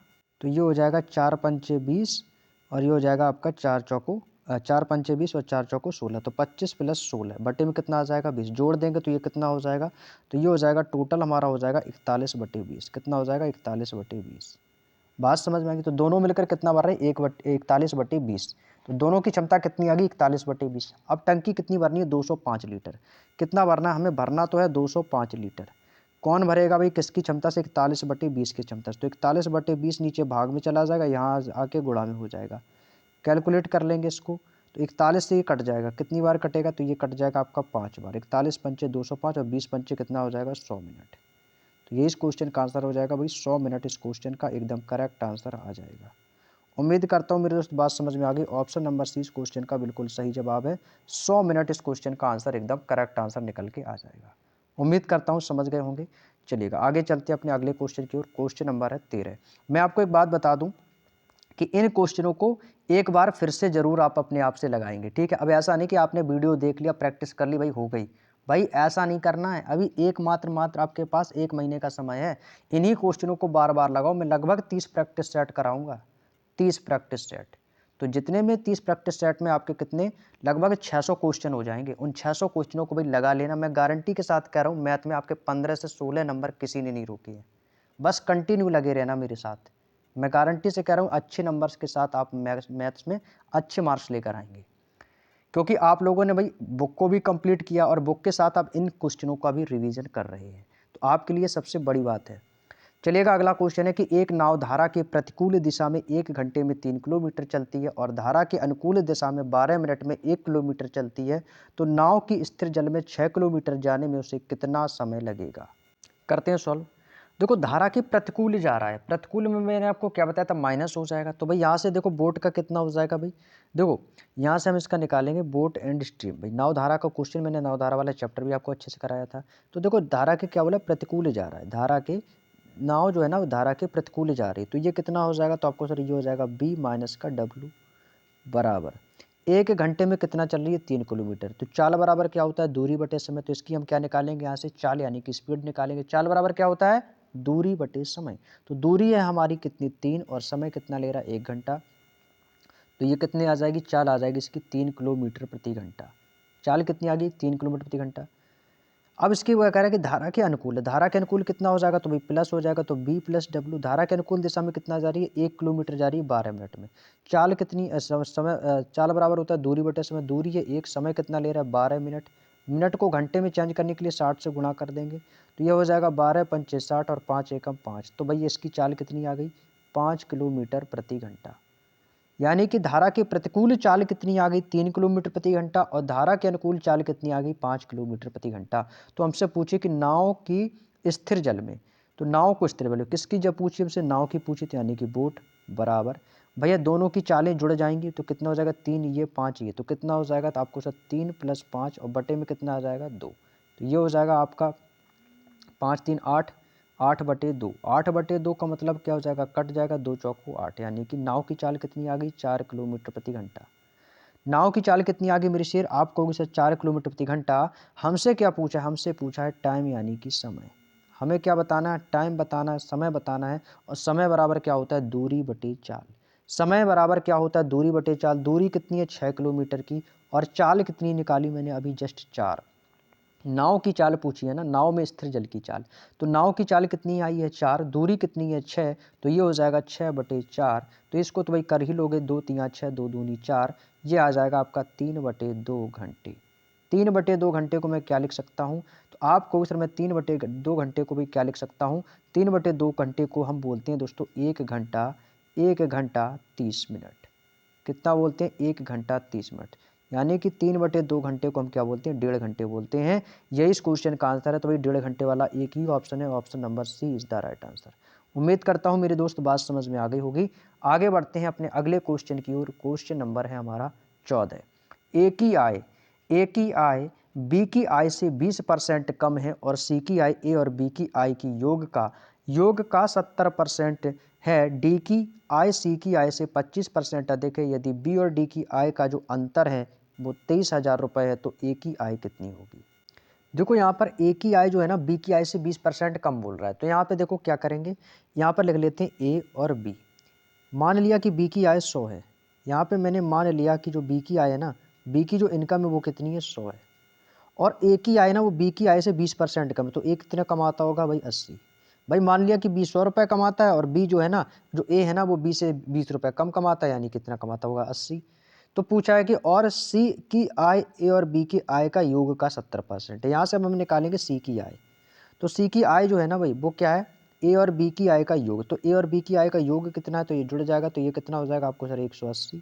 तो ये हो जाएगा 4×5 और ये हो जाएगा आपका 4×5 और 4×4 16। तो 25 + 16 बटे में कितना आ जाएगा? 20। जोड़ देंगे तो ये कितना हो जाएगा? तो ये हो जाएगा टोटल हमारा हो जाएगा 41/20। कितना हो जाएगा? 41/20। बात समझ में आ गई? तो दोनों मिलकर कितना भर रहे हैं? 41/20। तो दोनों की क्षमता कितनी आ गई? 41/20। अब टंकी कितनी भरनी है? 205 लीटर। कितना भरना है हमें? भरना तो है 205 लीटर। कौन भरेगा भाई? किसकी क्षमता से? 41/20 की क्षमता से। तो 41/20 नीचे भाग में चला जाएगा, यहाँ आके गुणा में हो जाएगा। कैलकुलेट कर लेंगे इसको। तो 41 से ये कट जाएगा, कितनी बार कटेगा? तो ये कट जाएगा आपका 5 बार। 41×5 = 205 और 20×5 कितना हो जाएगा? 100 मिनट। तो ये इस क्वेश्चन का आंसर हो जाएगा भाई 100 मिनट। इस क्वेश्चन का एकदम करेक्ट आंसर आ जाएगा। उम्मीद करता हूँ मेरे दोस्त बात समझ में आ गई। ऑप्शन नंबर सी इस क्वेश्चन का बिल्कुल सही जवाब है। 100 मिनट इस क्वेश्चन का आंसर एकदम करेक्ट आंसर निकल के आ जाएगा। उम्मीद करता हूँ समझ गए होंगे। चलिएगा आगे चलते हैं अपने अगले क्वेश्चन की ओर। क्वेश्चन नंबर है 13। मैं आपको एक बात बता दूं कि इन क्वेश्चनों को एक बार फिर से जरूर आप अपने आप से लगाएंगे, ठीक है। अब ऐसा नहीं कि आपने वीडियो देख लिया, प्रैक्टिस कर ली, भाई हो गई। भाई ऐसा नहीं करना है। अभी मात्र आपके पास 1 महीने का समय है। इन्हीं क्वेश्चनों को बार बार लगाओ। मैं लगभग 30 प्रैक्टिस सेट कराऊंगा, 30 प्रैक्टिस सेट। तो जितने में 30 प्रैक्टिस सेट में आपके कितने, लगभग 600 क्वेश्चन हो जाएंगे। उन 600 क्वेश्चनों को भाई लगा लेना। मैं गारंटी के साथ कह रहा हूँ, मैथ में आपके 15 से 16 नंबर किसी ने नहीं रोके हैं। बस कंटिन्यू लगे रहना मेरे साथ। मैं गारंटी से कह रहा हूँ अच्छे नंबर्स के साथ आप मैथ्स में अच्छे मार्क्स लेकर आएंगे, क्योंकि आप लोगों ने भाई बुक को भी कंप्लीट किया और बुक के साथ आप इन क्वेश्चनों का भी रिवीजन कर रहे हैं। तो आपके लिए सबसे बड़ी बात है। चलिएगा अगला क्वेश्चन है कि एक नाव धारा के प्रतिकूल दिशा में 1 घंटे में 3 किलोमीटर चलती है और धारा के अनुकूल दिशा में 12 मिनट में 1 किलोमीटर चलती है, तो नाव की स्थिर जल में 6 किलोमीटर जाने में उसे कितना समय लगेगा? करते हैं सॉल्व। देखो धारा के प्रतिकूल जा रहा है, प्रतिकूल में मैंने आपको क्या बताया था? माइनस हो जाएगा। तो भाई यहाँ से देखो बोट का कितना हो जाएगा भाई? देखो यहाँ से हम इसका निकालेंगे बोट एंड स्ट्रीम। भाई नाव धारा का क्वेश्चन मैंने नाव धारा वाला चैप्टर भी आपको अच्छे से कराया था। तो देखो धारा के क्या बोला? प्रतिकूल जा रहा है। धारा के नाव जो है ना वो धारा के प्रतिकूल जा रही है। तो ये कितना हो जाएगा? तो आपको सर ये हो जाएगा b माइनस का w बराबर 1 घंटे में कितना चल रही है? 3 किलोमीटर। तो चाल बराबर क्या होता है? दूरी बटे समय। तो इसकी हम क्या निकालेंगे यहाँ से? चाल यानी कि स्पीड निकालेंगे। चाल बराबर क्या होता है? दूरी बटे समय। तो दूरी है हमारी कितनी? 3 और समय कितना ले रहा है? 1 घंटा। तो ये कितने आ जाएगी? चाल आ जाएगी इसकी 3 किलोमीटर प्रति घंटा। चाल कितनी आ गई? 3 किलोमीटर प्रति घंटा। अब इसकी वो कह रहा है कि धारा के अनुकूल है, धारा के अनुकूल कितना हो जाएगा, तो भाई प्लस हो जाएगा, तो बी प्लस डब्ल्यू। धारा के अनुकूल दिशा में कितना जा रही है, 1 किलोमीटर जा रही है 12 मिनट में। चाल कितनी समय चाल बराबर होता है दूरी बटे समय, दूरी है 1, समय कितना ले रहा है 12 मिनट। मिनट को घंटे में चेंज करने के लिए 60 से गुणा कर देंगे, तो ये हो जाएगा 12 पंचे 60 और 5 एकम 5। तो भाई इसकी चाल कितनी आ गई, 5 किलोमीटर प्रति घंटा। यानी कि धारा की प्रतिकूल चाल कितनी आ गई, 3 किलोमीटर प्रति घंटा, और धारा के अनुकूल चाल कितनी आ गई, 5 किलोमीटर प्रति घंटा। तो हमसे पूछे कि नाव की स्थिर जल में, तो नाव को स्थिर जल किसकी जब पूछी, हमसे नाव की पूछी थी, यानी कि बोट बराबर। भैया दोनों की चालें जुड़ जाएंगी तो कितना हो जाएगा, 3 ये 5 ये, तो कितना हो जाएगा, तो आपको सर 3 + 5 और बटे में कितना आ जाएगा 2। तो ये हो जाएगा आपका 5 3 8, 8/2। 8/2 का मतलब क्या हो जाएगा, कट जाएगा, 2 चौको 8, यानी कि नाव की चाल कितनी आ गई, 4 किलोमीटर प्रति घंटा। नाव की चाल कितनी आ गई मेरे शेर, आप कहोगे सर 4 किलोमीटर प्रति घंटा। हमसे क्या पूछा है, हमसे पूछा है टाइम यानी कि समय। हमें क्या बताना है, टाइम बताना है, समय बताना है। और समय बराबर क्या होता है, दूरी बटे चाल। समय बराबर क्या होता है, दूरी बटे चाल। दूरी कितनी है 6 किलोमीटर की, और चाल कितनी निकाली मैंने अभी जस्ट 4। नाव की चाल पूछी है ना, नाव में स्थिर जल की चाल। तो नाव की चाल कितनी आई है 4, दूरी कितनी है 6, तो ये हो जाएगा 6/4। तो इसको तो भाई कर ही लोगे, 2 3 6, 2 दूनी 4, ये आ जाएगा आपका 3/2 घंटे। 3/2 घंटे को मैं क्या लिख सकता हूँ, तो आप कहो सर मैं 3/2 घंटे को भी क्या लिख सकता हूँ, 3/2 घंटे को हम बोलते हैं दोस्तों 1 घंटा, 1 घंटा 30 मिनट। कितना बोलते हैं, 1 घंटा 30 मिनट। यानी कि 3/2 घंटे को हम क्या बोलते हैं, 1.5 घंटे बोलते हैं। यही इस क्वेश्चन का आंसर है। तो भाई 1.5 घंटे वाला एक ही ऑप्शन है, option number C is the right answer. उम्मीद करता हूँ मेरे दोस्त बात समझ में आ गई होगी। आगे बढ़ते हैं अपने अगले क्वेश्चन की ओर। क्वेश्चन नंबर है हमारा 14। ए की आय बी की आय से 20% कम है, और सी की आय ए और बी की आय की योग का 70% है। डी की आय सी की आय से 25% अधिक है। यदि बी और डी की आय का जो अंतर है वो 23,000 रुपये है, तो ए की आय कितनी होगी। देखो यहाँ पर ए की आय जो है ना बी की आय से 20% कम बोल रहा है, तो यहाँ पे देखो क्या करेंगे, यहाँ पर लिख लेते हैं ए और बी। मान लिया कि बी की आय 100 है। यहाँ पे मैंने मान लिया कि जो बी की आय है ना, बी की जो इनकम है वो कितनी है 100 है, और ए की आय ना वो बी की आय से 20% कम है। तो ए कितना कमाता होगा भाई 80। भाई मान लिया कि बी 100 रुपये कमाता है, और बी जो है ना, जो ए है ना वो बी से 20 रुपये कम कमाता है, यानी कितना कमाता होगा 80। तो पूछा है कि और सी की आय ए और बी की आय का योग का 70% है। यहाँ से अब हम निकालेंगे सी की आय। तो सी की आय जो है ना भाई वो क्या है, ए और बी की आय का योग। तो ए और बी की आय का योग कितना है, तो ये जुड़ जाएगा, तो ये कितना हो जाएगा आपको सर 180।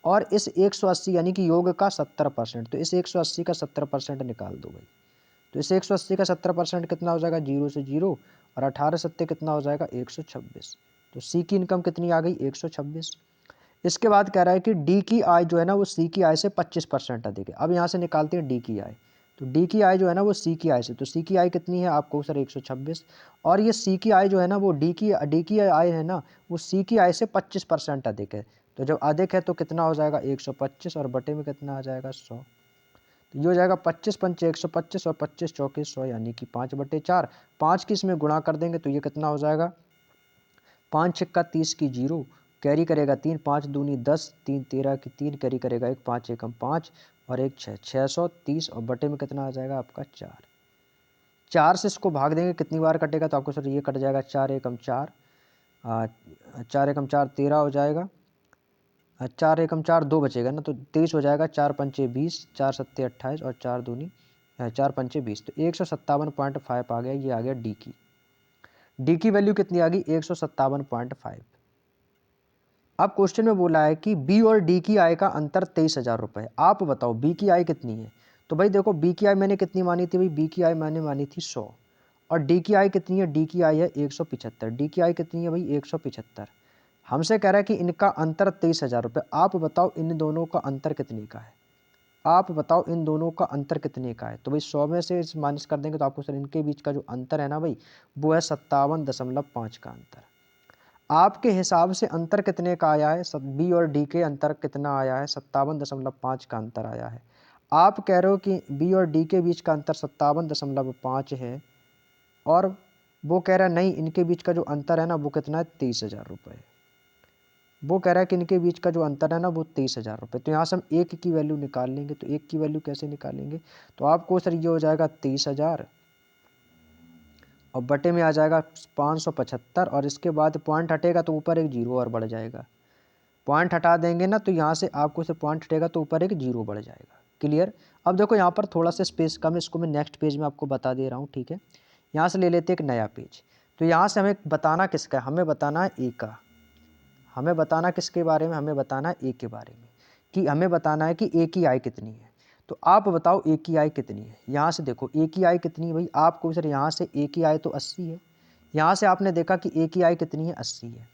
और इस 180 यानी कि योग का 70%, तो इस 180 का 70% निकाल दो भाई। तो इस 180 का 70% कितना हो जाएगा, 0 से 0, और 18 सत्ते कितना हो जाएगा 126। तो सी की इनकम कितनी आ गई 126। इसके बाद कह रहा है कि डी की आय जो है ना वो सी की आय से 25% अधिक है। अब यहाँ से निकालते हैं डी की आय। तो डी की आय जो है ना वो सी की आय से, तो सी की आय कितनी है आपको सर 126, और ये सी की आय जो है ना वो डी की आय है ना वो सी की आय से 25% अधिक है। तो जब अधिक है तो कितना हो जाएगा 125, और बटे में कितना आ जाएगा 100। तो ये हो जाएगा 25 पंचे 125, और 25 चौके 100, यानी कि 5/4। 5 की इसमें गुणा कर देंगे तो ये कितना हो जाएगा, 5 छक्का 30 की 0, कैरी करेगा 3, 5 दूनी 10, 3 13 की 3, कैरी करेगा 1, 5 एकम 5, और 1 6, 630, और बटे में कितना आ जाएगा आपका 4। 4 से इसको भाग देंगे कितनी बार कटेगा, तो आपको सर ये कट जाएगा 4 एकम 4, 4 एकम 4 13 हो जाएगा, 4 एकम 4 2 बचेगा ना, तो 23 हो जाएगा। 4 पंचे 20, 4 सत्ते 28, और 4 दूनी 4 पंचे 20, तो 157.5 आ गया। ये आ गया डी की वैल्यू कितनी आ गई 157.5। अब क्वेश्चन में बोला है कि बी और डी की आय का अंतर 23,000 रुपये। आप बताओ बी की आय कितनी है। तो भाई देखो बी की आय मैंने कितनी मानी थी, भाई बी की आय मैंने मानी थी 100, और डी की आय कितनी है, डी की आय है 175। डी की आय कितनी है भाई 175। हमसे कह रहा है कि इनका अंतर 23,000 रुपये। आप बताओ इन दोनों का अंतर कितने का है, आप बताओ इन दोनों का अंतर कितने का है। तो भाई 100 में से माइनस कर देंगे तो आपको सर इनके बीच का जो अंतर है ना भाई वो है 57.5 का अंतर। आपके हिसाब से अंतर कितने का आया है, बी और डी के अंतर कितना आया है, 57.5 का अंतर आया है। आप कह रहे हो कि बी और डी के बीच का अंतर 57.5 है, और वो कह रहा है नहीं इनके बीच का जो अंतर है ना वो कितना है 23,000 रुपये। वो कह रहा है कि इनके बीच का जो अंतर है ना वो 23,000 रुपये। तो यहाँ से हम एक की वैल्यू निकाल लेंगे। तो एक की वैल्यू कैसे निकालेंगे, तो आपको सर ये हो जाएगा 30,000 और बटे में आ जाएगा 575 और इसके बाद पॉइंट हटेगा तो ऊपर एक जीरो और बढ़ जाएगा। पॉइंट हटा देंगे ना तो यहाँ से आपको से पॉइंट हटेगा तो ऊपर एक जीरो बढ़ जाएगा। क्लियर। अब देखो यहाँ पर थोड़ा सा स्पेस कम है, इसको मैं नेक्स्ट पेज में आपको बता दे रहा हूँ। ठीक है, यहाँ से ले लेते एक नया पेज। तो यहाँ से हमें बताना किसका है, हमें बताना है ए का। हमें बताना किसके बारे में, हमें बताना है ए के बारे में, कि हमें बताना है कि ए की आय कितनी है। तो आप बताओ ए की आय कितनी है। यहाँ से देखो ए की आय कितनी है भाई, आपको सर यहाँ से ए की आय तो 80 है। यहाँ से आपने देखा कि ए की आय कितनी है, 80 है।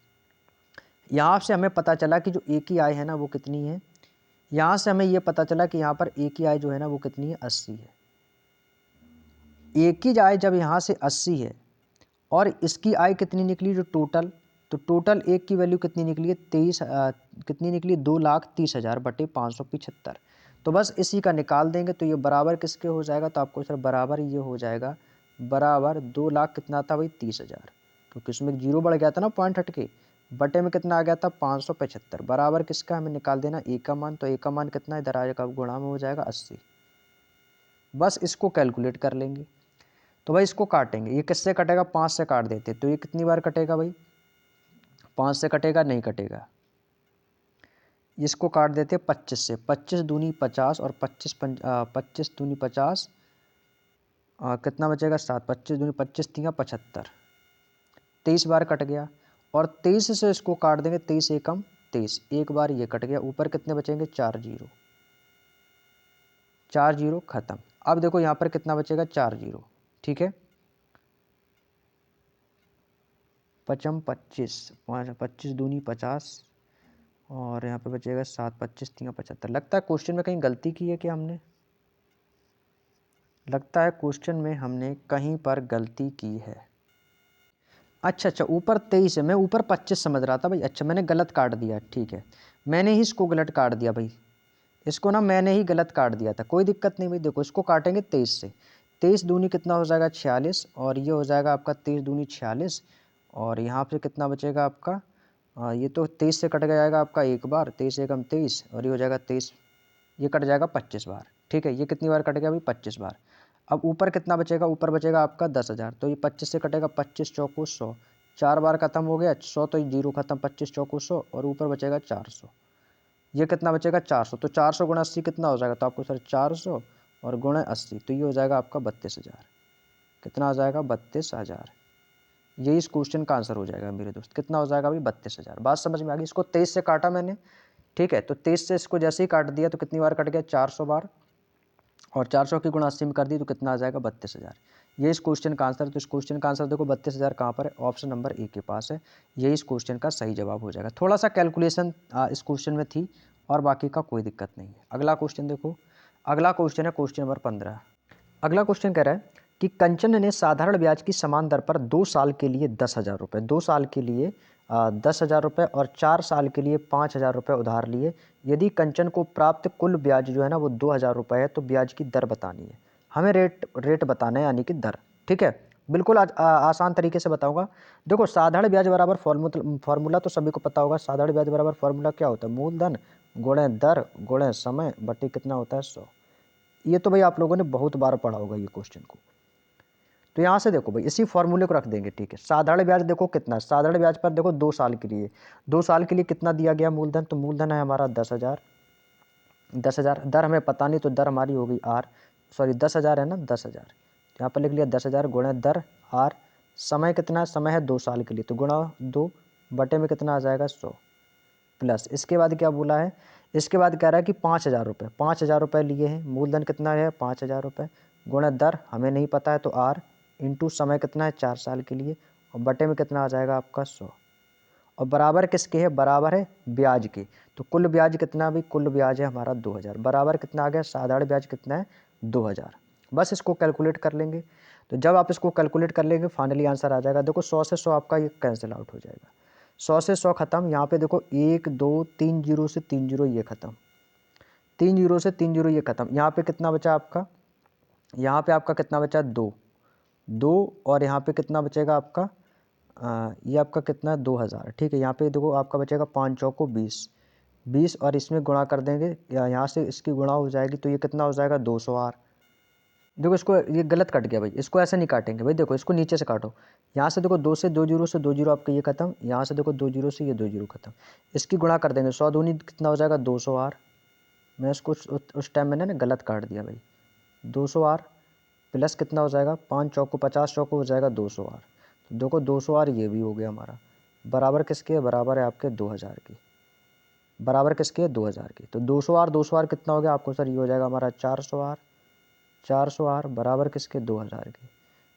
यहाँ से हमें पता चला कि जो ए की आय है ना वो कितनी है। यहाँ से हमें ये पता चला कि यहाँ पर ए की आय जो है ना वो कितनी है, 80 है। ए की आय जब यहाँ से 80 है और इसकी आय कितनी निकली जो टोटल, तो टोटल एक की वैल्यू कितनी निकली है, कितनी निकली, 2,30,000 बटे 575। तो बस इसी का निकाल देंगे तो ये बराबर किसके हो जाएगा, तो आपको सर बराबर ये हो जाएगा, बराबर 2 लाख कितना था भाई, 30,000, क्योंकि उसमें एक जीरो बढ़ गया था ना पॉइंट हट के, बटे में कितना आ गया था 575, बराबर किसका हमें निकाल देना, ए का मान। तो ए का मान कितना इधर आ जाएगा, गुणा में हो जाएगा 80। बस इसको कैलकुलेट कर लेंगे। तो भाई इसको काटेंगे, ये किससे कटेगा, 5 से काट देते। तो ये कितनी बार कटेगा भाई, 5 से कटेगा, नहीं कटेगा। इसको काट देते 25 से, 25 दूनी 50 और 25 दूनी 50, कितना बचेगा 7, 25 दूनी 25 तिया 75, 23 बार कट गया। और 23 से इसको काट देंगे, 23 एकम 23, एक बार ये कट गया, ऊपर कितने बचेंगे, 4 जीरो, 4 जीरो खत्म। अब देखो यहाँ पर कितना बचेगा, 4 जीरो। ठीक है, 25, 25 दूनी 50 और यहाँ पे बचेगा 7, 25 तिया 75। लगता है क्वेश्चन में कहीं गलती की है क्या हमने, लगता है क्वेश्चन में हमने कहीं पर गलती की है। अच्छा, ऊपर 23 है, मैं ऊपर 25 समझ रहा था भाई। अच्छा, मैंने गलत काट दिया, ठीक है, मैंने ही इसको गलत काट दिया भाई, इसको ना मैंने ही गलत काट दिया था, कोई दिक्कत नहीं भाई। देखो इसको काटेंगे 23 से, 23 दूनी कितना हो जाएगा 46 और ये हो जाएगा आपका 23 दूनी 46 और यहाँ पे कितना बचेगा आपका, ये तो 23 से कट जाएगा आपका एक बार, 23 एकम 23 और ये हो जाएगा 23, ये कट जाएगा 25 बार। ठीक है, ये कितनी बार कट गया भाई, 25 बार। अब ऊपर कितना बचेगा, ऊपर बचेगा आपका 10,000। तो ये 25 से कटेगा, 25 चौको 100, 4 बार खत्म हो गया 100, तो ये जीरो खत्म, 25 चौको 100 और ऊपर बचेगा 400। ये कितना बचेगा 400, तो 400 गुणा 80 कितना हो जाएगा, तो आपको सर 400 और गुणा 80, तो ये हो जाएगा आपका 32,000। कितना आ जाएगा, 32,000। यही इस क्वेश्चन का आंसर हो जाएगा मेरे दोस्त। कितना हो जाएगा भाई, 32,000। बात समझ में आ गई। इसको 23 से काटा मैंने, ठीक है, तो 23 से इसको जैसे ही काट दिया तो कितनी बार कट गया, 400 बार, और 400 की गुणा 80 में कर दी तो कितना आ जाएगा, 32,000। ये इस क्वेश्चन का आंसर। तो इस क्वेश्चन का आंसर देखो 32,000 कहाँ पर है, ऑप्शन नंबर ए के पास है। यही इस क्वेश्चन का सही जवाब हो जाएगा। थोड़ा सा कैलकुलेशन इस क्वेश्चन में थी और बाकी का कोई दिक्कत नहीं है। अगला क्वेश्चन देखो, अगला क्वेश्चन है क्वेश्चन नंबर 15। अगला क्वेश्चन कह रहा है कि कंचन ने साधारण ब्याज की समान दर पर 2 साल के लिए 10,000 रुपये, 2 साल के लिए 10,000 रुपये और 4 साल के लिए 5,000 रुपये उधार लिए। यदि कंचन को प्राप्त कुल ब्याज जो है ना वो 2,000 रुपये है तो ब्याज की दर बतानी है। हमें रेट बताना है, यानी कि दर। ठीक है, बिल्कुल आसान तरीके से बताऊंगा। देखो साधारण ब्याज बराबर फॉर्मूला तो सभी को पता होगा। साधारण ब्याज बराबर फॉर्मूला क्या होता है, मूलधन गुणे दर गुणे समय बटे कितना होता है 100। ये तो भाई आप लोगों ने बहुत बार पढ़ा होगा ये क्वेश्चन को। तो यहाँ से देखो भाई इसी फॉर्मूले को रख देंगे। ठीक है, साधारण ब्याज देखो कितना, साधारण ब्याज पर देखो 2 साल के लिए, 2 साल के लिए कितना दिया गया मूलधन, तो मूलधन है हमारा 10,000। 10,000, दर हमें पता नहीं तो दर हमारी हो गई आर, सॉरी 10,000 है ना, 10,000 यहाँ पर लिख लिया 10,000 गुणा दर आर। समय कितना है, समय है 2 साल के लिए, तो गुणा 2 बटे में कितना आ जाएगा 100 प्लस। इसके बाद क्या बोला है, इसके बाद कह रहा है कि 5,000 रुपये, 5,000 रुपये लिए हैं, मूलधन कितना है 5,000 रुपये, गुणा दर हमें नहीं पता है तो आर, इंटू समय कितना है 4 साल के लिए, और बटे में कितना आ जाएगा आपका 100, और बराबर किसके है, बराबर है ब्याज के। तो कुल ब्याज कितना भी, कुल ब्याज है हमारा 2,000, बराबर कितना आ गया, साधारण ब्याज कितना है 2,000। बस इसको कैलकुलेट कर लेंगे। तो जब आप इसको कैलकुलेट कर लेंगे फाइनली आंसर आ जाएगा। देखो 100 से 100 आपका ये कैंसिल आउट हो जाएगा, 100 से 100 खत्म। यहाँ पे देखो 1 2 3 जीरो से 3 जीरो ये खत्म, 3 जीरो से 3 जीरो ये खत्म। यहाँ पे कितना बचा आपका, यहाँ पे आपका कितना बचा 2 2, और यहाँ पे कितना बचेगा आपका ये आपका कितना 2000, ठीक है। यहाँ पे देखो आपका बचेगा 5 चौको 20, 20 और इसमें गुणा कर देंगे, यहाँ से इसकी गुणा हो जाएगी तो ये कितना हो जाएगा 200 आर। देखो इसको, ये गलत कट गया भाई, इसको ऐसे नहीं काटेंगे भाई, देखो इसको नीचे से काटो। यहाँ से देखो 2 से 2 जीरो से 2 जीरो आपका ये खत्म, यहाँ से देखो 2 जीरो से ये 2 जीरो खत्म। इसकी गुणा कर देंगे, 100 दूनी कितना हो जाएगा 200 आर। मैं इसको उस टाइम मैंने ना गलत काट दिया भाई। 200 आर प्लस कितना हो जाएगा 5 चौको 50 चौको हो जाएगा 200 आर। तो देखो 200 आर ये भी हो गया हमारा। बराबर किसके है, बराबर है आपके 2000 की। बराबर किसके है 2000 की। तो 200 आर कितना हो गया आपको सर, ये हो जाएगा हमारा 400 आर। 400 आर बराबर किसके 2000 के।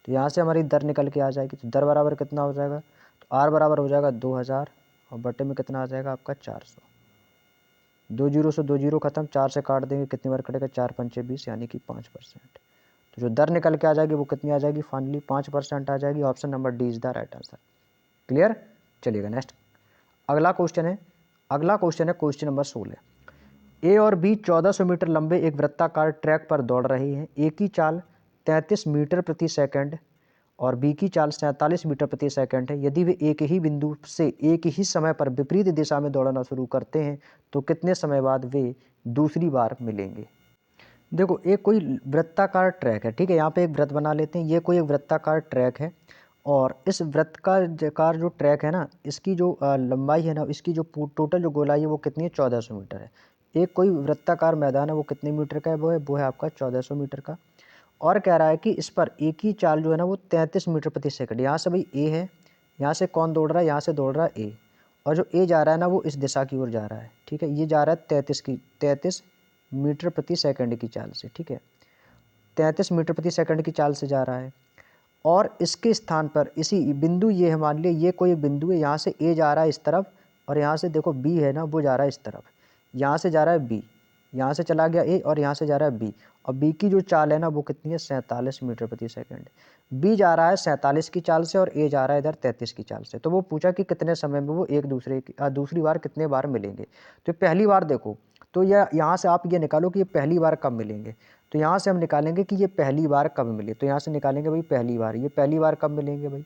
तो यहाँ से हमारी दर निकल के आ जाएगी। तो दर बराबर कितना हो जाएगा, तो आर बराबर हो जाएगा 2000 और बटे में कितना आ जाएगा आपका 400। 2 जीरो से 2 जीरो खत्म, 4 से काट देंगे, कितनी बार कटेगा 4 पंचे 20 यानी कि 5%। तो जो दर निकल के आ जाएगी वो कितनी आ जाएगी फाइनली 5% आ जाएगी। Option number D is the right answer. Clear. चलिएगा नेक्स्ट अगला क्वेश्चन है। अगला क्वेश्चन है क्वेश्चन नंबर 16। ए और बी 1400 मीटर लंबे एक वृत्ताकार ट्रैक पर दौड़ रहे हैं। ए की चाल 33 मीटर प्रति सेकंड और बी की चाल 47 मीटर प्रति सेकंड है। यदि वे एक ही बिंदु से एक ही समय पर विपरीत दिशा में दौड़ना शुरू करते हैं तो कितने समय बाद वे दूसरी बार मिलेंगे। देखो एक कोई वृत्ताकार ट्रैक है, ठीक है। यहाँ पे एक वृत्त बना लेते हैं। ये कोई एक वृत्ताकार ट्रैक है और इस वृत्ताकार जो ट्रैक है ना, इसकी जो लंबाई है ना, इसकी जो टोटल जो गोलाई है वो कितनी है 1400 मीटर है। एक कोई वृत्ताकार मैदान है वो कितने मीटर का है, वो है आपका 1400 मीटर का। और कह रहा है कि इस पर एक ही चाल जो है ना वो 33 मीटर प्रति सेकंड। यहाँ से भाई ए है, यहाँ से कौन दौड़ रहा है, यहाँ से दौड़ रहा है ए, और जो ए जा रहा है ना वो इस दिशा की ओर जा रहा है, ठीक है। ये जा रहा है 33 मीटर प्रति सेकंड की चाल से, ठीक है। 33 मीटर प्रति सेकंड की चाल से जा रहा है और इसके स्थान पर इसी बिंदु, ये है मान लिया ये कोई एक बिंदु है, यहाँ से ए जा रहा है इस तरफ और यहाँ से देखो बी है ना वो जा रहा है इस तरफ। यहाँ से जा रहा है बी, यहाँ से चला गया ए और यहाँ से जा रहा है बी, और बी की जो चाल है ना वो कितनी है 47 मीटर प्रति सेकंड। बी जा रहा है 47 की चाल से और ए जा रहा है इधर 33 की चाल से। तो वो पूछा कि कितने समय में वो एक दूसरे की दूसरी बार कितने बार मिलेंगे। तो पहली बार देखो, तो यह यहाँ से आप ये निकालो कि ये पहली बार कब मिलेंगे। तो यहाँ से हम निकालेंगे कि ये पहली बार कब मिले। तो यहाँ से निकालेंगे भाई पहली बार, ये पहली बार कब मिलेंगे भाई,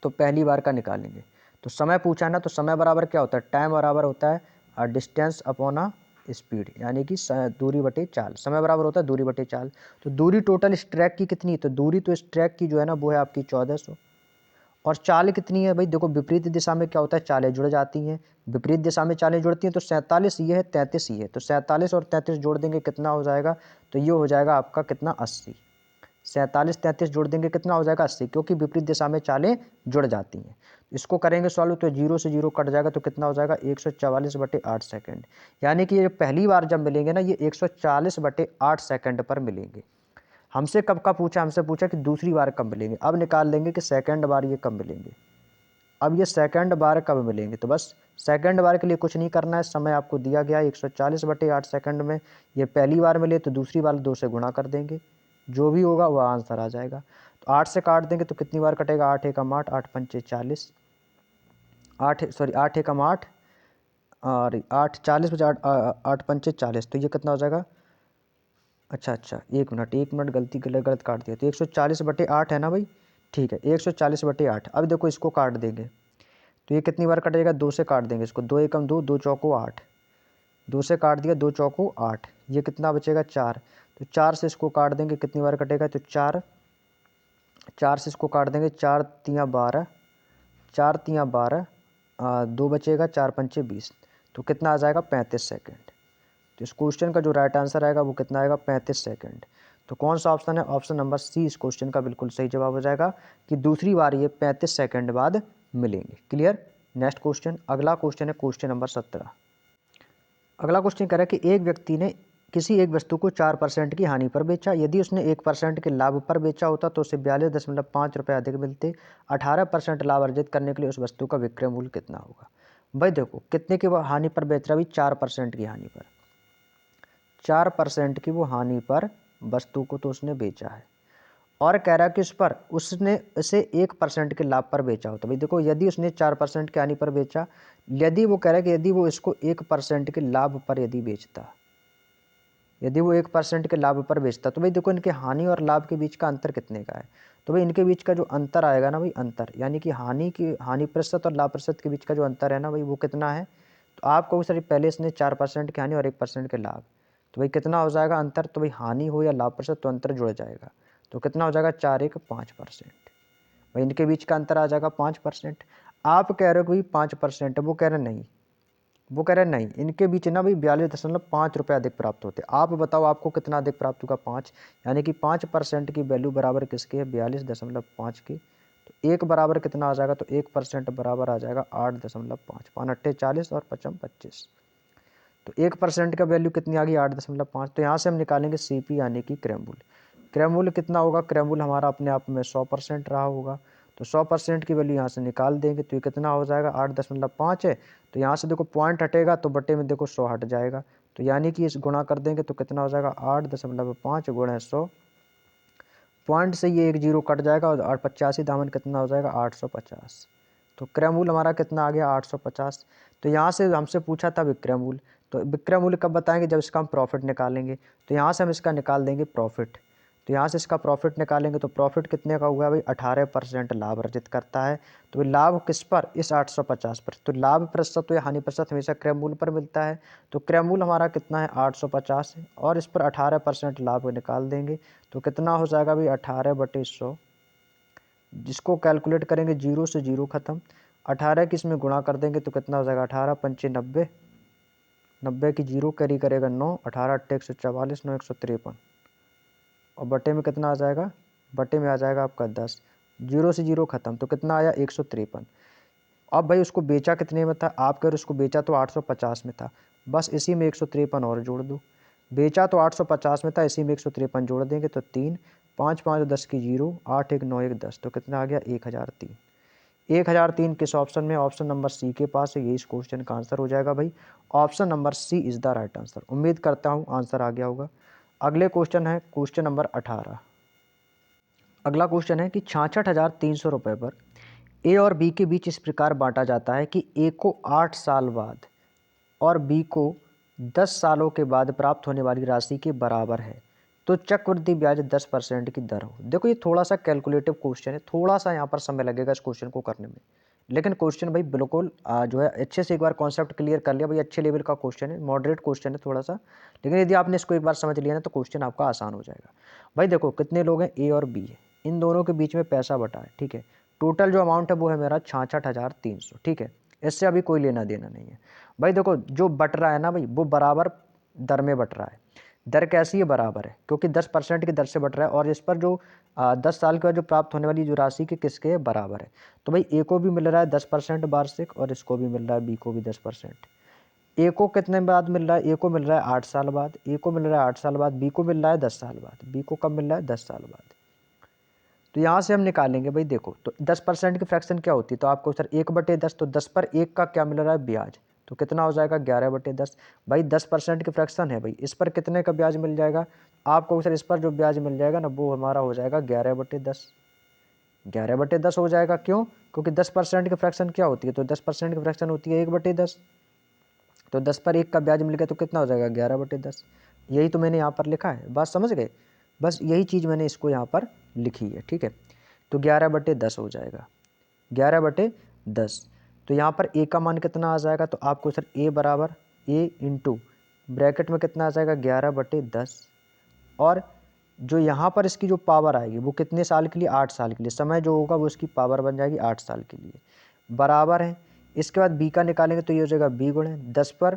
तो पहली बार का निकालेंगे। तो समय पूछा ना, तो समय बराबर क्या होता है, टाइम बराबर होता है डिस्टेंस अपॉन आ स्पीड, यानी कि दूरी बटे चाल। समय बराबर होता है दूरी बटे चाल। तो दूरी टोटल इस ट्रैक की कितनी, तो दूरी तो इस ट्रैक की जो है ना वो है आपकी 1400। और चाल कितनी है भाई, देखो विपरीत दिशा में क्या होता है चालें जुड़ जाती हैं। विपरीत दिशा में चालें जुड़ती हैं तो 47 ये है 33 ये है, तो 47 और 33 जोड़ देंगे कितना हो जाएगा, तो ये हो जाएगा आपका कितना 80। 47 33 जोड़ देंगे कितना हो जाएगा 80, क्योंकि विपरीत दिशा में चालें जुड़ जाती हैं। इसको करेंगे सॉल्व तो 0 से 0 कट जाएगा तो कितना हो जाएगा 144/8 सेकंड। यानी कि ये पहली बार जब मिलेंगे ना ये 144/8 सेकंड पर मिलेंगे। हमसे कब का पूछा, हमसे पूछा कि दूसरी बार कब मिलेंगे। अब निकाल लेंगे कि सेकंड बार ये कब मिलेंगे। अब ये सेकंड बार कब मिलेंगे, तो बस सेकंड बार के लिए कुछ नहीं करना है, समय आपको दिया गया 140/8 सेकंड में। ये पहली बार मिले तो दूसरी बार 2 से गुणा कर देंगे, जो भी होगा वह आंसर आ जाएगा। तो 8 से काट देंगे तो कितनी बार कटेगा, 8 एकम 8, 8 पंचे 40, 8 एकम 8 और 8 40 बचे 8 पंचे 40, तो ये कितना हो जाएगा, अच्छा 1 मिनट गलत काट दिया। तो 140/8 है ना भाई, ठीक है 140/8। अब देखो इसको काट देंगे तो ये कितनी बार कटेगा, 2 से काट देंगे इसको, 2 एकम 2, 2 चौको 8, 2 से काट दिया 2 चौको 8, ये कितना बचेगा 4। तो 4 से इसको काट देंगे कितनी बार कटेगा, तो 4 से इसको काट देंगे, 4 तियाँ 12, 4 तियाँ 12, 2 बचेगा 4 पंचे 20, तो कितना आ जाएगा 35 सेकंड। तो इस क्वेश्चन का जो राइट आंसर आएगा वो कितना आएगा 35 सेकंड। तो कौन सा ऑप्शन है, ऑप्शन नंबर सी इस क्वेश्चन का बिल्कुल सही जवाब हो जाएगा कि दूसरी बार ये 35 सेकंड बाद मिलेंगे। क्लियर। नेक्स्ट क्वेश्चन, अगला क्वेश्चन है क्वेश्चन नंबर 17। अगला क्वेश्चन कह रहा है कि एक व्यक्ति ने किसी एक वस्तु को 4% की हानि पर बेचा। यदि उसने 1% के लाभ पर बेचा होता तो उसे 42.5 रुपये अधिक मिलते। 18% लाभ अर्जित करने के लिए उस वस्तु का विक्रय मूल्य कितना होगा। भाई देखो कितने की हानि पर बेच रहा है, 4% की हानि पर, 4% की वो हानि पर वस्तु को तो उसने बेचा है और कह रहा है कि उस पर उसने इसे 1% के लाभ पर बेचा होता। भाई देखो यदि उसने 4% की हानि पर बेचा, यदि वो कह रहा है कि यदि वो इसको 1% के लाभ पर यदि बेचता, यदि वो 1% के लाभ पर बेचता, तो भाई देखो इनके हानि और लाभ के बीच का अंतर कितने का है, तो भाई इनके बीच का जो अंतर आएगा ना भाई, अंतर यानी कि हानि प्रतिशत और लाभ प्रतिशत के बीच का जो अंतर है ना भाई, वो कितना है, तो आप कहोगे सर पहले इसने 4% की हानि और 1% के लाभ, तो भाई कितना हो जाएगा अंतर, तो भाई हानि हो या लाभ प्रतिशत तो अंतर जुड़ जाएगा, तो कितना हो जाएगा 4 1 5%। भाई इनके बीच का अंतर आ जाएगा 5%। आप कह रहे हो कि भाई 5% है, वो कह रहे नहीं, वो कह रहे नहीं, इनके बीच ना भाई 42.5 रुपये अधिक प्राप्त होते। आप बताओ आपको कितना अधिक प्राप्त होगा, 5, यानी कि 5% की वैल्यू बराबर किसकी है, 42.5 की। तो 1 बराबर कितना आ जाएगा, तो 1% बराबर आ जाएगा 8.5, 5 अट्ठे 40 और 5 25। तो 1% का वैल्यू कितनी आ गई, 8.5। तो यहाँ से हम निकालेंगे CP यानी कि क्रय मूल्य। क्रय मूल्य कितना होगा, क्रय मूल्य हमारा अपने आप में 100% रहा होगा, तो 100% की वैल्यू यहाँ से निकाल देंगे, तो ये कितना हो जाएगा 8.5 है। तो यहाँ से देखो पॉइंट हटेगा तो बटे में देखो 100 हट जाएगा, तो यानी कि इस गुणा कर देंगे तो कितना हो जाएगा 8.5 गुणा 100, पॉइंट से ये 1 जीरो कट जाएगा और 85 दामन कितना हो जाएगा 850। तो क्रय मूल्य हमारा कितना आ गया 850। तो यहाँ से हमसे पूछा था विक्रय मूल्य, तो विक्रय मूल्य कब बताएंगे, जब इसका हम प्रॉफिट निकालेंगे। तो यहाँ से हम इसका निकाल देंगे प्रॉफिट, तो यहाँ से इसका प्रॉफिट निकालेंगे, तो प्रॉफिट कितने का हुआ भाई 18% लाभ अर्जित करता है। तो लाभ किस पर, इस 850 पर। तो लाभ प्रतिशत तो या हानि प्रतिशत हमेशा क्रय मूल्य पर मिलता है, तो क्रय मूल्य हमारा कितना है 850 है, और इस पर 18% लाभ निकाल देंगे, तो कितना हो जाएगा भाई 18/100, जिसको कैलकुलेट करेंगे 0 से 0 खत्म, 18 की इसमें गुणा कर देंगे तो कितना हो जाएगा 18 पंचे 90, 90 की 0 कैरी करेगा 9, 18 अट्ठे 144, 9 153, और बटे में कितना आ जाएगा, बटे में आ जाएगा आपका 10, 0 से 0 खत्म, तो कितना आया 153। अब भाई उसको बेचा कितने में था, आप कह रहे उसको बेचा तो 850 में था, बस इसी में 153 और जोड़ दो। बेचा तो 850 में था, इसी में 153 जोड़ देंगे तो 3, 5 5 10 की 0, 8 1 9 1 10, तो कितना आ गया 1003। 1003 किस ऑप्शन में, ऑप्शन नंबर सी के पास है, ये इस क्वेश्चन का आंसर हो जाएगा भाई। Option number C is the right answer. उम्मीद करता हूँ आंसर आ गया होगा। अगले क्वेश्चन है क्वेश्चन नंबर 18। अगला क्वेश्चन है कि 66,300 रुपये पर ए और बी के बीच इस प्रकार बांटा जाता है कि ए को 8 साल बाद और बी को 10 सालों के बाद प्राप्त होने वाली राशि के बराबर है, तो चक्रवृद्धि ब्याज 10% की दर हो। देखो ये थोड़ा सा कैलकुलेटिव क्वेश्चन है, थोड़ा सा यहाँ पर समय लगेगा इस क्वेश्चन को करने में, लेकिन क्वेश्चन भाई बिल्कुल जो है अच्छे से एक बार कॉन्सेप्ट क्लियर कर लिया भाई, अच्छे लेवल का क्वेश्चन है, मॉडरेट क्वेश्चन है थोड़ा सा, लेकिन यदि आपने इसको एक बार समझ लिया ना तो क्वेश्चन आपका आसान हो जाएगा। भाई देखो कितने लोग हैं, ए और बी है, इन दोनों के बीच में पैसा बटा है, ठीक है। टोटल जो अमाउंट है वो है मेरा 66,300, ठीक है। इससे अभी कोई लेना देना नहीं है। भाई देखो जो बट रहा है ना भाई, वो बराबर दर में बट रहा है। दर कैसी है, बराबर है, क्योंकि 10% की दर से बट रहा है, और इस पर जो 10 साल के बाद जो प्राप्त होने वाली जो राशि के किसके बराबर है। तो भाई ए को भी मिल रहा है 10% वार्षिक, और इसको भी मिल रहा है बी को भी 10%। ए को कितने बाद मिल रहा है, ए को मिल रहा है 8 साल बाद, ए को मिल रहा है 8 साल बाद, बी को मिल रहा है 10 साल बाद, बी को कब मिल रहा है 10 साल बाद। तो यहाँ से हम निकालेंगे भाई, देखो तो 10% की फ्रैक्शन क्या होती है, तो आपको सर 1/10, तो 10 पर 1 का क्या मिल रहा है ब्याज, तो कितना हो जाएगा 11/10। भाई 10% की फ्रैक्शन है भाई, इस पर कितने का ब्याज मिल जाएगा आपको सर, इस पर जो ब्याज मिल जाएगा ना वो हमारा हो जाएगा 11/10, 11/10 हो जाएगा। क्यों, क्योंकि 10% की फ्रैक्शन क्या होती है, तो 10% की फ्रैक्शन होती है 1/10, तो 10 पर 1 का ब्याज मिल गया तो कितना हो जाएगा 11/10। यही तो मैंने यहाँ पर लिखा है, बात समझ गए, बस यही चीज़ मैंने इसको यहाँ पर लिखी है, ठीक है। तो 11/10 हो जाएगा, 11/10। तो यहाँ पर ए का मान कितना आ जाएगा, तो आपको सर ए बराबर ए इंटू ब्रैकेट में कितना आ जाएगा 11/10, और जो यहाँ पर इसकी जो पावर आएगी वो कितने साल के लिए, 8 साल के लिए, समय जो होगा वो इसकी पावर बन जाएगी 8 साल के लिए, बराबर है। इसके बाद बी का निकालेंगे तो ये हो जाएगा बी गुणे 10 पर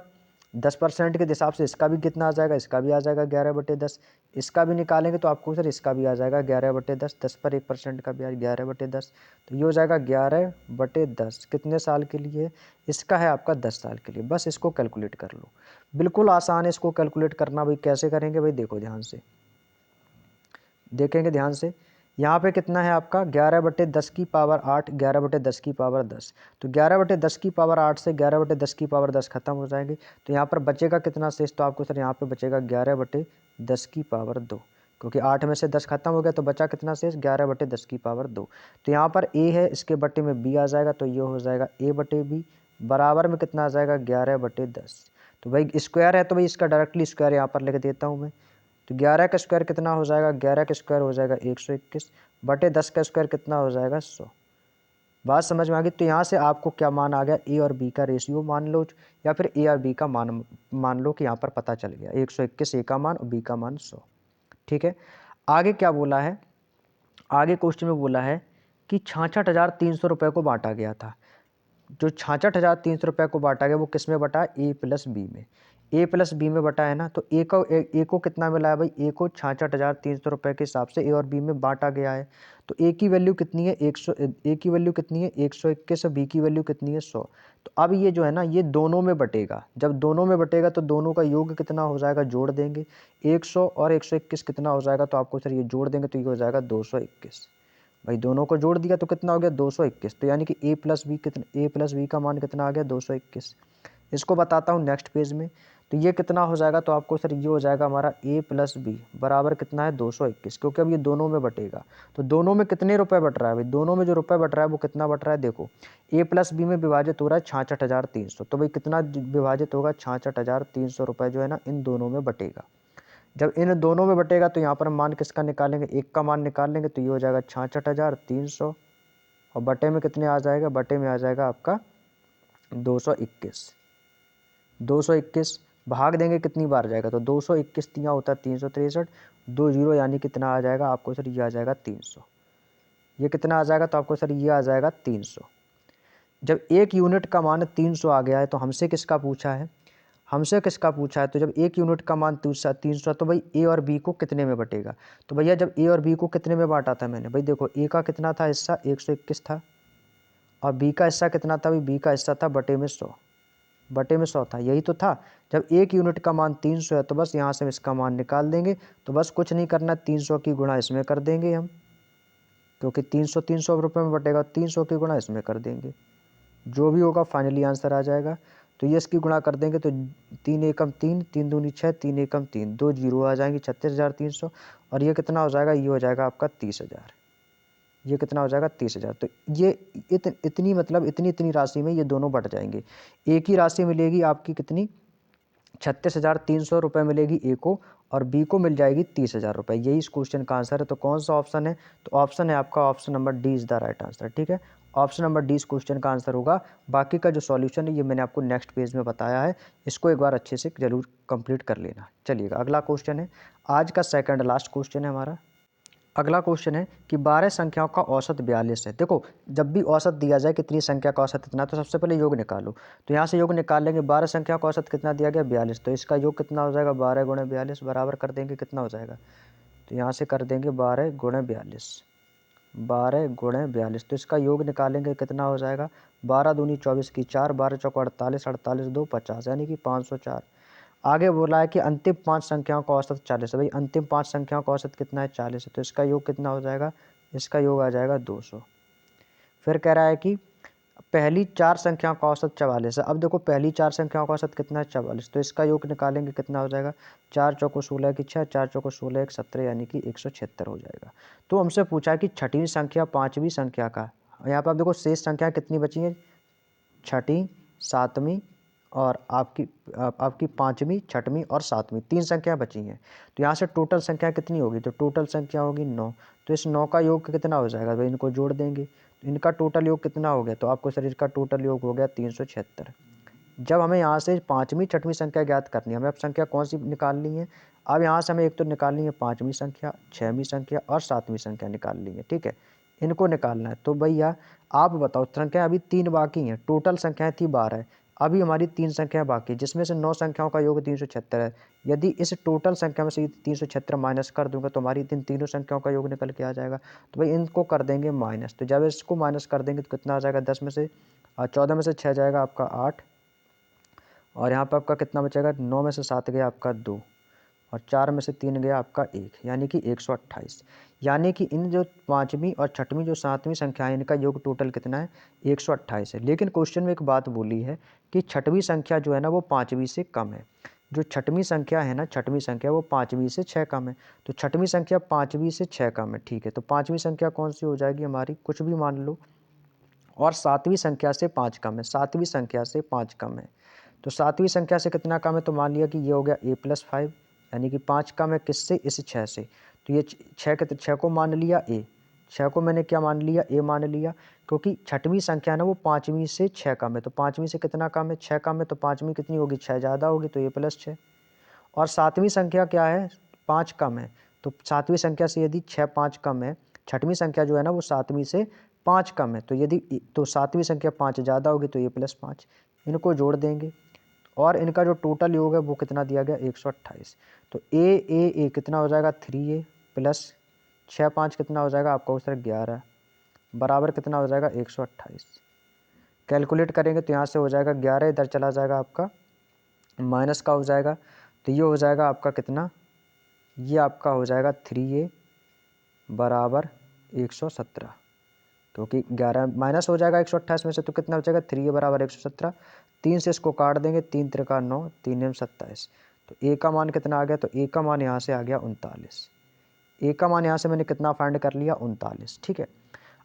10% के हिसाब से इसका भी कितना आ जाएगा, इसका भी आ जाएगा 11/10। इसका भी निकालेंगे तो आपको सर इसका भी आ जाएगा 11/10, 10 पर 1% का ब्याज 11/10, तो ये हो जाएगा 11/10 कितने साल के लिए, इसका है आपका 10 साल के लिए। बस इसको कैलकुलेट कर लो, बिल्कुल आसान है इसको कैलकुलेट करना। भाई कैसे करेंगे भाई, देखो ध्यान से देखेंगे, ध्यान से। यहाँ पे कितना है आपका 11/10 की पावर 8, 11/10 की पावर 10, तो 11/10 की पावर 8 से 11/10 की पावर 10 खत्म हो जाएंगे, तो यहाँ पर बचेगा कितना शेष, तो आपको सर यहाँ पे बचेगा 11/10 की पावर 2, क्योंकि 8 में से 10 खत्म हो गया, तो बचा कितना शेष 11/10 की पावर 2। तो यहाँ पर ए है, इसके बटे में बी आ जाएगा, तो ये हो जाएगा a/b, बराबर में कितना आ जाएगा 11/10। तो भाई स्क्वायर है तो भाई इसका डायरेक्टली स्क्वायर यहाँ पर लिख देता हूँ मैं। तो 11 का स्क्वायर कितना हो जाएगा, 11 का स्क्वायर हो जाएगा 121 बटे 10 का स्क्वायर कितना हो जाएगा 100। बात समझ में आ गई। तो यहाँ से आपको क्या मान आ गया, ए और बी का रेशियो मान लो या फिर ए और बी का मान लो कि यहाँ पर पता चल गया 121 ए का मान और बी का मान 100। ठीक है, आगे क्या बोला है, आगे क्वेश्चन में बोला है कि 66,300 रुपये को बांटा गया था। जो 66,300 रुपये को बांटा गया वो किस में बटा, ए प्लस बी में। ए प्लस बी में बटा है ना, तो ए को कितना मिला है भाई, ए को 66,300 रुपये के हिसाब से ए और बी में बांटा गया है। तो ए की वैल्यू कितनी है 100, ए की वैल्यू कितनी है 121 और बी की वैल्यू कितनी है 100। तो अब ये जो है ना ये दोनों में बटेगा, जब दोनों में बटेगा तो दोनों का योग कितना हो जाएगा, जोड़ देंगे 100 और 121 कितना हो जाएगा, तो आपको सर ये जोड़ देंगे तो ये हो जाएगा 221। भाई दोनों को जोड़ दिया तो कितना हो गया 221। तो यानी कि ए प्लस बी का मान कितना आ गया 221। इसको बताता हूँ नेक्स्ट पेज में। तो ये कितना हो जाएगा, तो आपको सर ये हो जाएगा हमारा ए प्लस बी बराबर कितना है 221, क्योंकि अब ये दोनों में बटेगा। तो दोनों में कितने रुपए बट रहा है भाई, दोनों में जो रुपए बट रहा है वो कितना बट रहा है, देखो ए प्लस बी में विभाजित हो रहा है 66,300। तो भाई कितना विभाजित होगा 66,300 रुपये जो है ना इन दोनों में बटेगा। जब इन दोनों में बटेगा तो यहाँ पर मान किसका निकालेंगे, एक का मान निकाल लेंगे तो ये हो जाएगा 66,300 और बटे में कितने आ जाएगा, बटे में आ जाएगा आपका 221। 221 भाग देंगे कितनी बार जाएगा, तो 221 तिया होता है 363, 2 जीरो यानी कितना आ जाएगा आपको सर, ये आ जाएगा 300। ये कितना आ जाएगा, तो आपको सर ये आ जाएगा 300। जब एक यूनिट का मान 300 आ गया है तो हमसे किसका पूछा है, तो जब एक यूनिट का मान 300 तो भाई ए और बी को कितने में बटेगा। तो भैया जब ए और बी को कितने में बांटा था मैंने, भाई देखो ए का कितना था हिस्सा 121 था और बी का हिस्सा कितना था, भाई बी का हिस्सा था बटे में 100 था, यही तो था। जब एक यूनिट का मान 300 है तो बस यहाँ से इसका मान निकाल देंगे। तो बस कुछ नहीं करना, 300 की गुणा इसमें कर देंगे हम, क्योंकि 300 रुपये में बटेगा, 300 की गुणा इसमें कर देंगे, जो भी होगा फाइनली आंसर आ जाएगा। तो ये इसकी गुणा कर देंगे तो 3 एकम 3, 3 दूनी 6, 3 एकम 3, 2 जीरो आ जाएंगे 36,300 और ये कितना हो जाएगा, ये हो जाएगा आपका 30,000। ये कितना हो जाएगा 30,000। तो ये इतनी राशि में ये दोनों बट जाएंगे। एक ही राशि मिलेगी आपकी कितनी, 36,300 रुपये मिलेगी ए को और बी को मिल जाएगी 30,000 रुपये। यही इस क्वेश्चन का आंसर है। तो कौन सा ऑप्शन है, तो ऑप्शन है आपका option number D is the right answer. ठीक है, ऑप्शन नंबर डी इस क्वेश्चन का आंसर होगा। बाकी का जो सॉल्यूशन है ये मैंने आपको नेक्स्ट पेज में बताया है, इसको एक बार अच्छे से जरूर कंप्लीट कर लेना। चलिएगा अगला क्वेश्चन है, आज का सेकंड लास्ट क्वेश्चन है हमारा। अगला क्वेश्चन है कि 12 संख्याओं का औसत 42 है। देखो जब भी औसत दिया जाए कितनी संख्या का औसत इतना, तो सबसे पहले योग निकालो। तो यहाँ से योग निकाल लेंगे, 12 संख्या का औसत कितना दिया गया 42, तो इसका योग कितना हो जाएगा 12 गुणे 42 बराबर कर देंगे कितना हो जाएगा, तो यहाँ से कर देंगे 12 गुणे 42, 12 गुणे 42। तो इसका योग निकालेंगे कितना हो जाएगा, 12 दूनी 24 की 4, 12 चौको 48, 48 दो 50 यानी कि 504। आगे बोला है कि अंतिम 5 संख्याओं का औसत 40 है। भाई अंतिम 5 संख्याओं का औसत कितना है 40 है, तो इसका योग कितना हो जाएगा, इसका योग आ जाएगा 200। फिर कह रहा है कि पहली 4 संख्याओं का औसत 44 है। अब देखो पहली 4 संख्याओं का औसत कितना है 44, तो इसका योग निकालेंगे कितना हो जाएगा, 4 चौको 16 की 6, 4 चौको 16 एक 17 यानी कि 176 हो जाएगा। तो हमसे पूछा कि छठवीं संख्या पाँचवीं संख्या का, यहाँ पर आप देखो शेष संख्या कितनी बची है, छठी, सातवीं और आपकी पाँचवीं, छठवीं और सातवीं, 3 संख्या बची हैं। तो यहाँ से टोटल संख्या कितनी होगी, तो टोटल संख्या होगी 9। तो इस 9 का योग कितना हो जाएगा, भाई इनको जोड़ देंगे तो इनका टोटल योग कितना हो गया, तो आपको शरीर का टोटल योग हो गया 376। जब हमें यहाँ से पाँचवीं छठवीं संख्या ज्ञात करनी है, हमें अब संख्या कौन सी निकालनी है, अब यहाँ से हमें एक तो निकालनी है पाँचवीं संख्या, छठवीं संख्या और सातवीं संख्या निकालनी है। ठीक है, इनको निकालना है। तो भैया आप बताओ, संख्या अभी 3 बाकी हैं, टोटल संख्याएं थी 12, अभी हमारी 3 संख्या बाकी, जिसमें से 9 संख्याओं का योग 376 है। यदि इस टोटल संख्या में से 376 माइनस कर दूंगा तो हमारी इन तीनों संख्याओं का योग निकल के आ जाएगा। तो भाई इनको कर देंगे माइनस। तो जब इसको माइनस कर देंगे तो कितना आ जाएगा, 10 में से 14 में से 6 जाएगा आपका 8 और यहाँ पर आपका कितना बचेगा, 9 में से 7 गया आपका 2 और 4 में से 3 गया आपका 1 यानी कि 128। यानी कि इन जो पाँचवीं और छठवीं जो सातवीं संख्या है इनका योग टोटल कितना है 128 है। लेकिन क्वेश्चन में एक बात बोली है कि छठवीं संख्या जो है ना वो पाँचवीं से कम है। जो छठवीं संख्या है ना, छठवीं संख्या वो पाँचवीं से 6 कम है। तो छठवीं संख्या पाँचवीं से 6 कम है। ठीक है, तो पाँचवीं संख्या कौन सी हो जाएगी हमारी, कुछ भी मान लो, और सातवीं संख्या से 5 कम है, सातवीं संख्या से 5 कम है। तो 7वीं संख्या से कितना कम है, तो मान लिया कि ये हो गया a+5, यानी कि 5 कम है किससे, इस 6 से। तो ये 6 को मान लिया a, 6 को मैंने क्या मान लिया, a मान लिया, क्योंकि छठवीं संख्या ना वो 5वीं से 6 कम है। तो 5वीं से कितना कम है, 6 कम है, तो 5वीं कितनी होगी, 6 ज़्यादा होगी, तो a+6। और 7वीं संख्या क्या है, 5 कम है। तो 7वीं संख्या से यदि 6 5 कम है, छठवीं संख्या जो है ना वो 7वीं से 5 कम है, तो यदि तो 7वीं संख्या 5 ज़्यादा होगी, तो a+5। इनको जोड़ देंगे और इनका जो टोटल योग है वो कितना दिया गया, 128। तो ए कितना हो जाएगा, 3a प्लस 6 5 कितना हो जाएगा आपका उत्तर 11, बराबर कितना हो जाएगा, 128। कैलकुलेट करेंगे तो यहाँ से हो जाएगा 11, इधर चला जाएगा आपका माइनस का हो जाएगा, तो ये हो जाएगा आपका कितना, ये आपका हो जाएगा 3a बराबर 117, क्योंकि 11 माइनस हो जाएगा 128 में से, तो कितना हो जाएगा 3a बराबर 117। 3 से इसको काट देंगे, 3 त्रिका 9, 3 एम 27। तो a का मान कितना आ गया, तो a का मान यहाँ से आ गया 39। a का मान यहाँ से मैंने कितना फाइंड कर लिया, 39। ठीक है,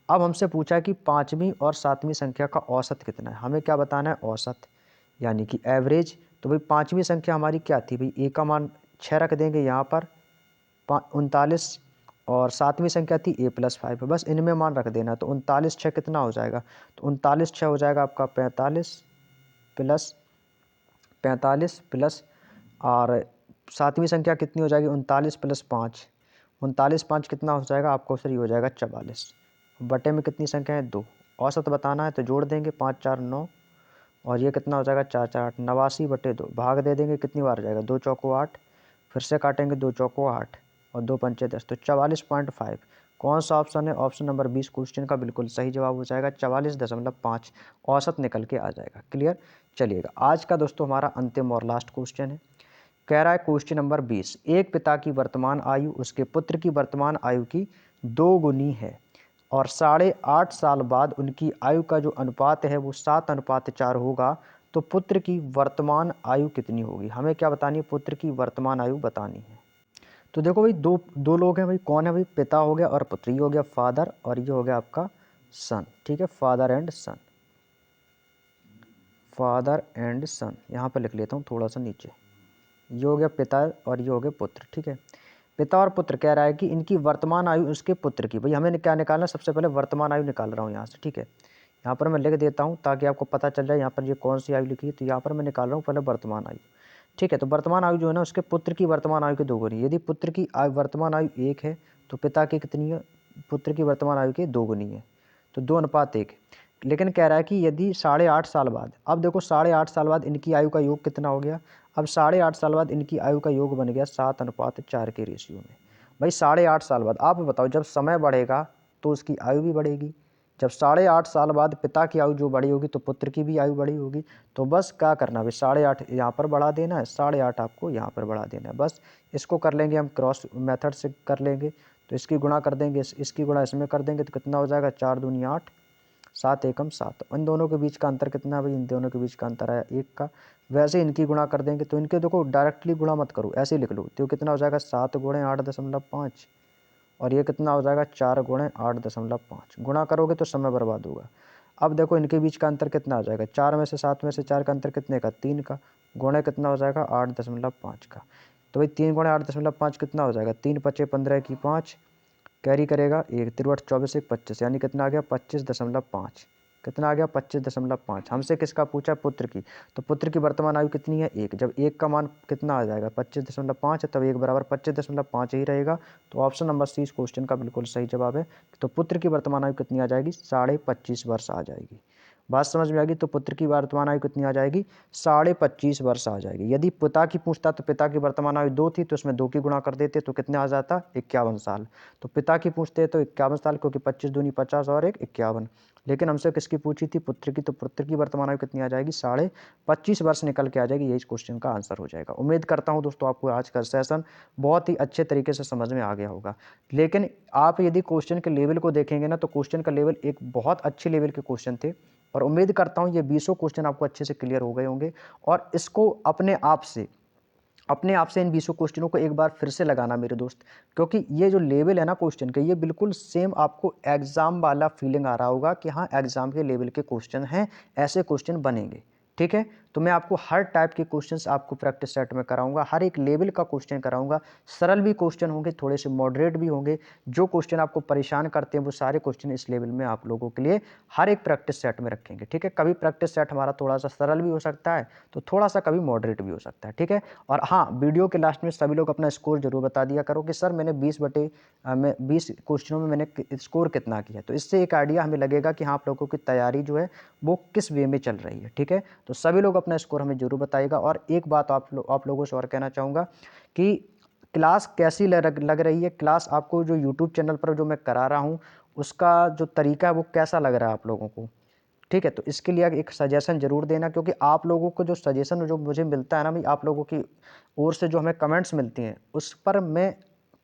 अब हमसे पूछा कि 5वीं और 7वीं संख्या का औसत कितना है, हमें क्या बताना है, औसत यानी कि एवरेज। तो भाई 5वीं संख्या हमारी क्या थी, भाई a का मान 6 रख देंगे यहाँ पर 39, और 7वीं संख्या थी a+5, बस इनमें मान रख देना। तो 39 6 कितना हो जाएगा, तो 39 6 हो जाएगा आपका 45 प्लस और 7वीं संख्या कितनी हो जाएगी, 39 प्लस 5, 39 5 कितना हो जाएगा आपको, सही हो जाएगा 44। बटे में कितनी संख्या है, 2। औसत बताना है तो जोड़ देंगे, 5 4 9, और ये कितना हो जाएगा 4 4 8, 89/2। भाग दे देंगे, कितनी बार जाएगा, 2 चौको 8, फिर से काटेंगे, 2 चौको 8 और 2 पंचे 10, तो 44.5। कौन सा ऑप्शन है, ऑप्शन नंबर 20 क्वेश्चन का बिल्कुल सही जवाब हो जाएगा, 44.5 औसत निकल के आ जाएगा। क्लियर, चलिएगा आज का दोस्तों हमारा अंतिम और लास्ट क्वेश्चन है। कह रहा है क्वेश्चन नंबर 20, एक पिता की वर्तमान आयु उसके पुत्र की वर्तमान आयु की 2 गुनी है और 8.5 साल बाद उनकी आयु का जो अनुपात है वो 7:4 होगा, तो पुत्र की वर्तमान आयु कितनी होगी। हमें क्या बतानी है, पुत्र की वर्तमान आयु बतानी है। तो देखो भाई दो लोग हैं भाई, कौन है भाई, पिता हो गया और पुत्र, ये हो गया फादर और ये हो गया आपका सन। ठीक है, father and son, father and son यहाँ पर लिख लेता हूँ थोड़ा सा नीचे। ये हो गया पिता और ये हो गया पुत्र। ठीक है, पिता और पुत्र कह रहा है कि इनकी वर्तमान आयु उसके पुत्र की, भाई हमें क्या निकालना, सबसे पहले वर्तमान आयु निकाल रहा हूँ यहाँ से। ठीक है, यहाँ पर मैं लिख देता हूँ ताकि आपको पता चल जाए यहाँ पर ये कौन सी आयु लिखी है। तो यहाँ पर मैं निकाल रहा हूँ पहले वर्तमान आयु। ठीक है, तो वर्तमान आयु जो है ना उसके पुत्र की वर्तमान आयु के 2 गुनी। यदि पुत्र की वर्तमान आयु 1 है तो पिता की कितनी है, पुत्र की वर्तमान आयु के 2 गुनी है, तो 2:1। लेकिन कह रहा है कि यदि 8.5 साल बाद, अब देखो 8.5 साल बाद इनकी आयु का योग कितना हो गया, अब 8.5 साल बाद इनकी आयु का योग बन गया 7:4 के रेशियो में। भाई 8.5 साल बाद आप बताओ, जब समय बढ़ेगा तो उसकी आयु भी बढ़ेगी। जब 8.5 साल बाद पिता की आयु जो बड़ी होगी तो पुत्र की भी आयु बड़ी होगी। तो बस क्या करना है, 8.5 यहाँ पर बढ़ा देना है, 8.5 आपको यहाँ पर बढ़ा देना है। बस इसको कर लेंगे हम, क्रॉस मेथड से कर लेंगे। तो इसकी गुणा कर देंगे, इसकी गुणा इसमें कर देंगे, तो कितना हो जाएगा, 4 दूनी 8, 7 एकम 7। इन दोनों के बीच का अंतर कितना है भाई, इन दोनों के बीच का अंतर आया 1 का। वैसे इनकी गुणा कर देंगे, तो इनके देखो डायरेक्टली गुणा मत करो, ऐसे ही लिख लो। तो कितना हो जाएगा, 7 गुणे 8.5, और ये कितना हो जाएगा, 4 गुणे 8.5। गुणा करोगे तो समय बर्बाद होगा। अब देखो इनके बीच का अंतर कितना हो जाएगा, 4 में से 7 में से 4 का अंतर कितने का, 3 का। गुणे कितना हो जाएगा, 8.5 का। तो भाई 3 गुणे 8.5 कितना हो जाएगा, 3 पचे 15 की 5, कैरी करेगा 1, 3 24 1 25, यानी कितना आ गया 25.5। कितना आ गया 25.5। हमसे किसका पूछा, पुत्र की। तो पुत्र की वर्तमान आयु कितनी है, 1। जब 1 का मान कितना आ जाएगा 25.5 है, तब 1 बराबर 25.5 ही रहेगा। तो ऑप्शन नंबर सी इस क्वेश्चन का बिल्कुल सही जवाब है। तो पुत्र की वर्तमान आयु कितनी आ जाएगी, 25.5 वर्ष आ जाएगी। बात समझ में आ गई। तो पुत्र की वर्तमान आयु कितनी आ जाएगी, 25.5 वर्ष आ जाएगी। यदि पिता की पूछता तो पिता की वर्तमान आयु 2 थी, तो उसमें 2 की गुणा कर देते तो कितने आ जाता, 51 साल। तो पिता की पूछते तो 51 साल, क्योंकि 25 दूनी 50 और 1 51। लेकिन हमसे किसकी पूछी थी, पुत्र की। तो पुत्र की वर्तमान आयु कितनी आ जाएगी, 25.5 वर्ष निकल के आ जाएगी। यही इस क्वेश्चन का आंसर हो जाएगा। उम्मीद करता हूं दोस्तों आपको आज का सेशन बहुत ही अच्छे तरीके से समझ में आ गया होगा। लेकिन आप यदि क्वेश्चन के लेवल को देखेंगे ना, तो क्वेश्चन का लेवल एक बहुत अच्छे लेवल के क्वेश्चन थे, और उम्मीद करता हूं ये 20 क्वेश्चन आपको अच्छे से क्लियर हो गए होंगे। और इसको अपने आप से इन 20 क्वेश्चनों को एक बार फिर से लगाना मेरे दोस्त, क्योंकि ये जो लेवल है ना क्वेश्चन के, ये बिल्कुल सेम आपको एग्जाम वाला फीलिंग आ रहा होगा कि हाँ एग्जाम के लेवल के क्वेश्चन हैं, ऐसे क्वेश्चन बनेंगे। ठीक है, तो मैं आपको हर टाइप के क्वेश्चंस आपको प्रैक्टिस सेट में कराऊंगा, हर एक लेवल का क्वेश्चन कराऊंगा। सरल भी क्वेश्चन होंगे, थोड़े से मॉडरेट भी होंगे। जो क्वेश्चन आपको परेशान करते हैं वो सारे क्वेश्चन इस लेवल में आप लोगों के लिए हर एक प्रैक्टिस सेट में रखेंगे, ठीक है। कभी प्रैक्टिस सेट हमारा थोड़ा सा सरल भी हो सकता है, तो थोड़ा सा कभी मॉडरेट भी हो सकता है, ठीक है। और हाँ, वीडियो के लास्ट में सभी लोग अपना स्कोर जरूर बता दिया करो कि सर मैंने 20 क्वेश्चनों में मैंने स्कोर कितना किया। तो इससे एक आइडिया हमें लगेगा कि हाँ, आप लोगों की तैयारी जो है वो किस वे में चल रही है, ठीक है। तो सभी लोग अपना स्कोर हमें जरूर बताइएगा। और एक बात आप लोगों से और कहना चाहूँगा कि क्लास कैसी लग रही है, क्लास आपको जो यूट्यूब चैनल पर जो मैं करा रहा हूँ उसका जो तरीका है वो कैसा लग रहा है आप लोगों को, ठीक है। तो इसके लिए एक सजेशन ज़रूर देना, क्योंकि आप लोगों को जो सजेशन जो मुझे मिलता है ना भाई, आप लोगों की ओर से जो हमें कमेंट्स मिलती हैं उस पर मैं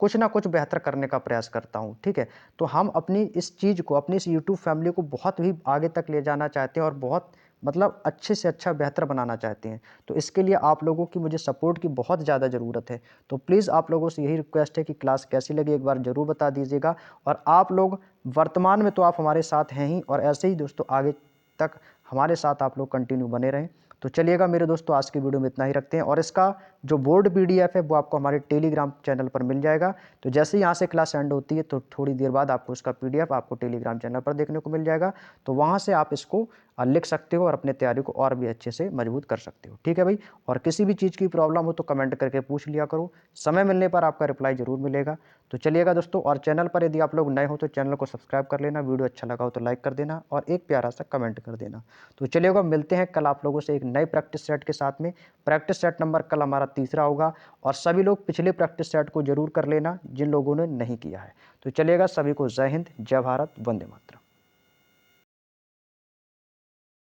कुछ ना कुछ बेहतर करने का प्रयास करता हूँ, ठीक है। तो हम अपनी इस चीज़ को, अपनी इस यूट्यूब फैमिली को बहुत ही आगे तक ले जाना चाहते हैं और बहुत मतलब अच्छे से अच्छा बेहतर बनाना चाहते हैं। तो इसके लिए आप लोगों की मुझे सपोर्ट की बहुत ज़्यादा ज़रूरत है। तो प्लीज़ आप लोगों से यही रिक्वेस्ट है कि क्लास कैसी लगी एक बार ज़रूर बता दीजिएगा। और आप लोग वर्तमान में तो आप हमारे साथ हैं ही, और ऐसे ही दोस्तों आगे तक हमारे साथ आप लोग कंटिन्यू बने रहें। तो चलिएगा मेरे दोस्तों, आज की वीडियो में इतना ही रखते हैं। और इसका जो बोर्ड पीडीएफ है वो आपको हमारे टेलीग्राम चैनल पर मिल जाएगा। तो जैसे ही यहाँ से क्लास एंड होती है तो थोड़ी देर बाद आपको उसका पीडीएफ आपको टेलीग्राम चैनल पर देखने को मिल जाएगा। तो वहाँ से आप इसको लिख सकते हो और अपने तैयारी को और भी अच्छे से मजबूत कर सकते हो, ठीक है भाई। और किसी भी चीज़ की प्रॉब्लम हो तो कमेंट करके पूछ लिया करो, समय मिलने पर आपका रिप्लाई जरूर मिलेगा। तो चलिएगा दोस्तों, और चैनल पर यदि आप लोग नए हो तो चैनल को सब्सक्राइब कर लेना, वीडियो अच्छा लगा हो तो लाइक कर देना और एक प्यारा सा कमेंट कर देना। तो चलिएगा, मिलते हैं कल आप लोगों से एक नए प्रैक्टिस सेट के साथ में। प्रैक्टिस सेट नंबर कल हमारा तीसरा होगा, और सभी लोग पिछले प्रैक्टिस सेट को जरूर कर लेना जिन लोगों ने नहीं किया है। तो चलिएगा, सभी को जय हिंद, जय भारत, वंदे मातरम।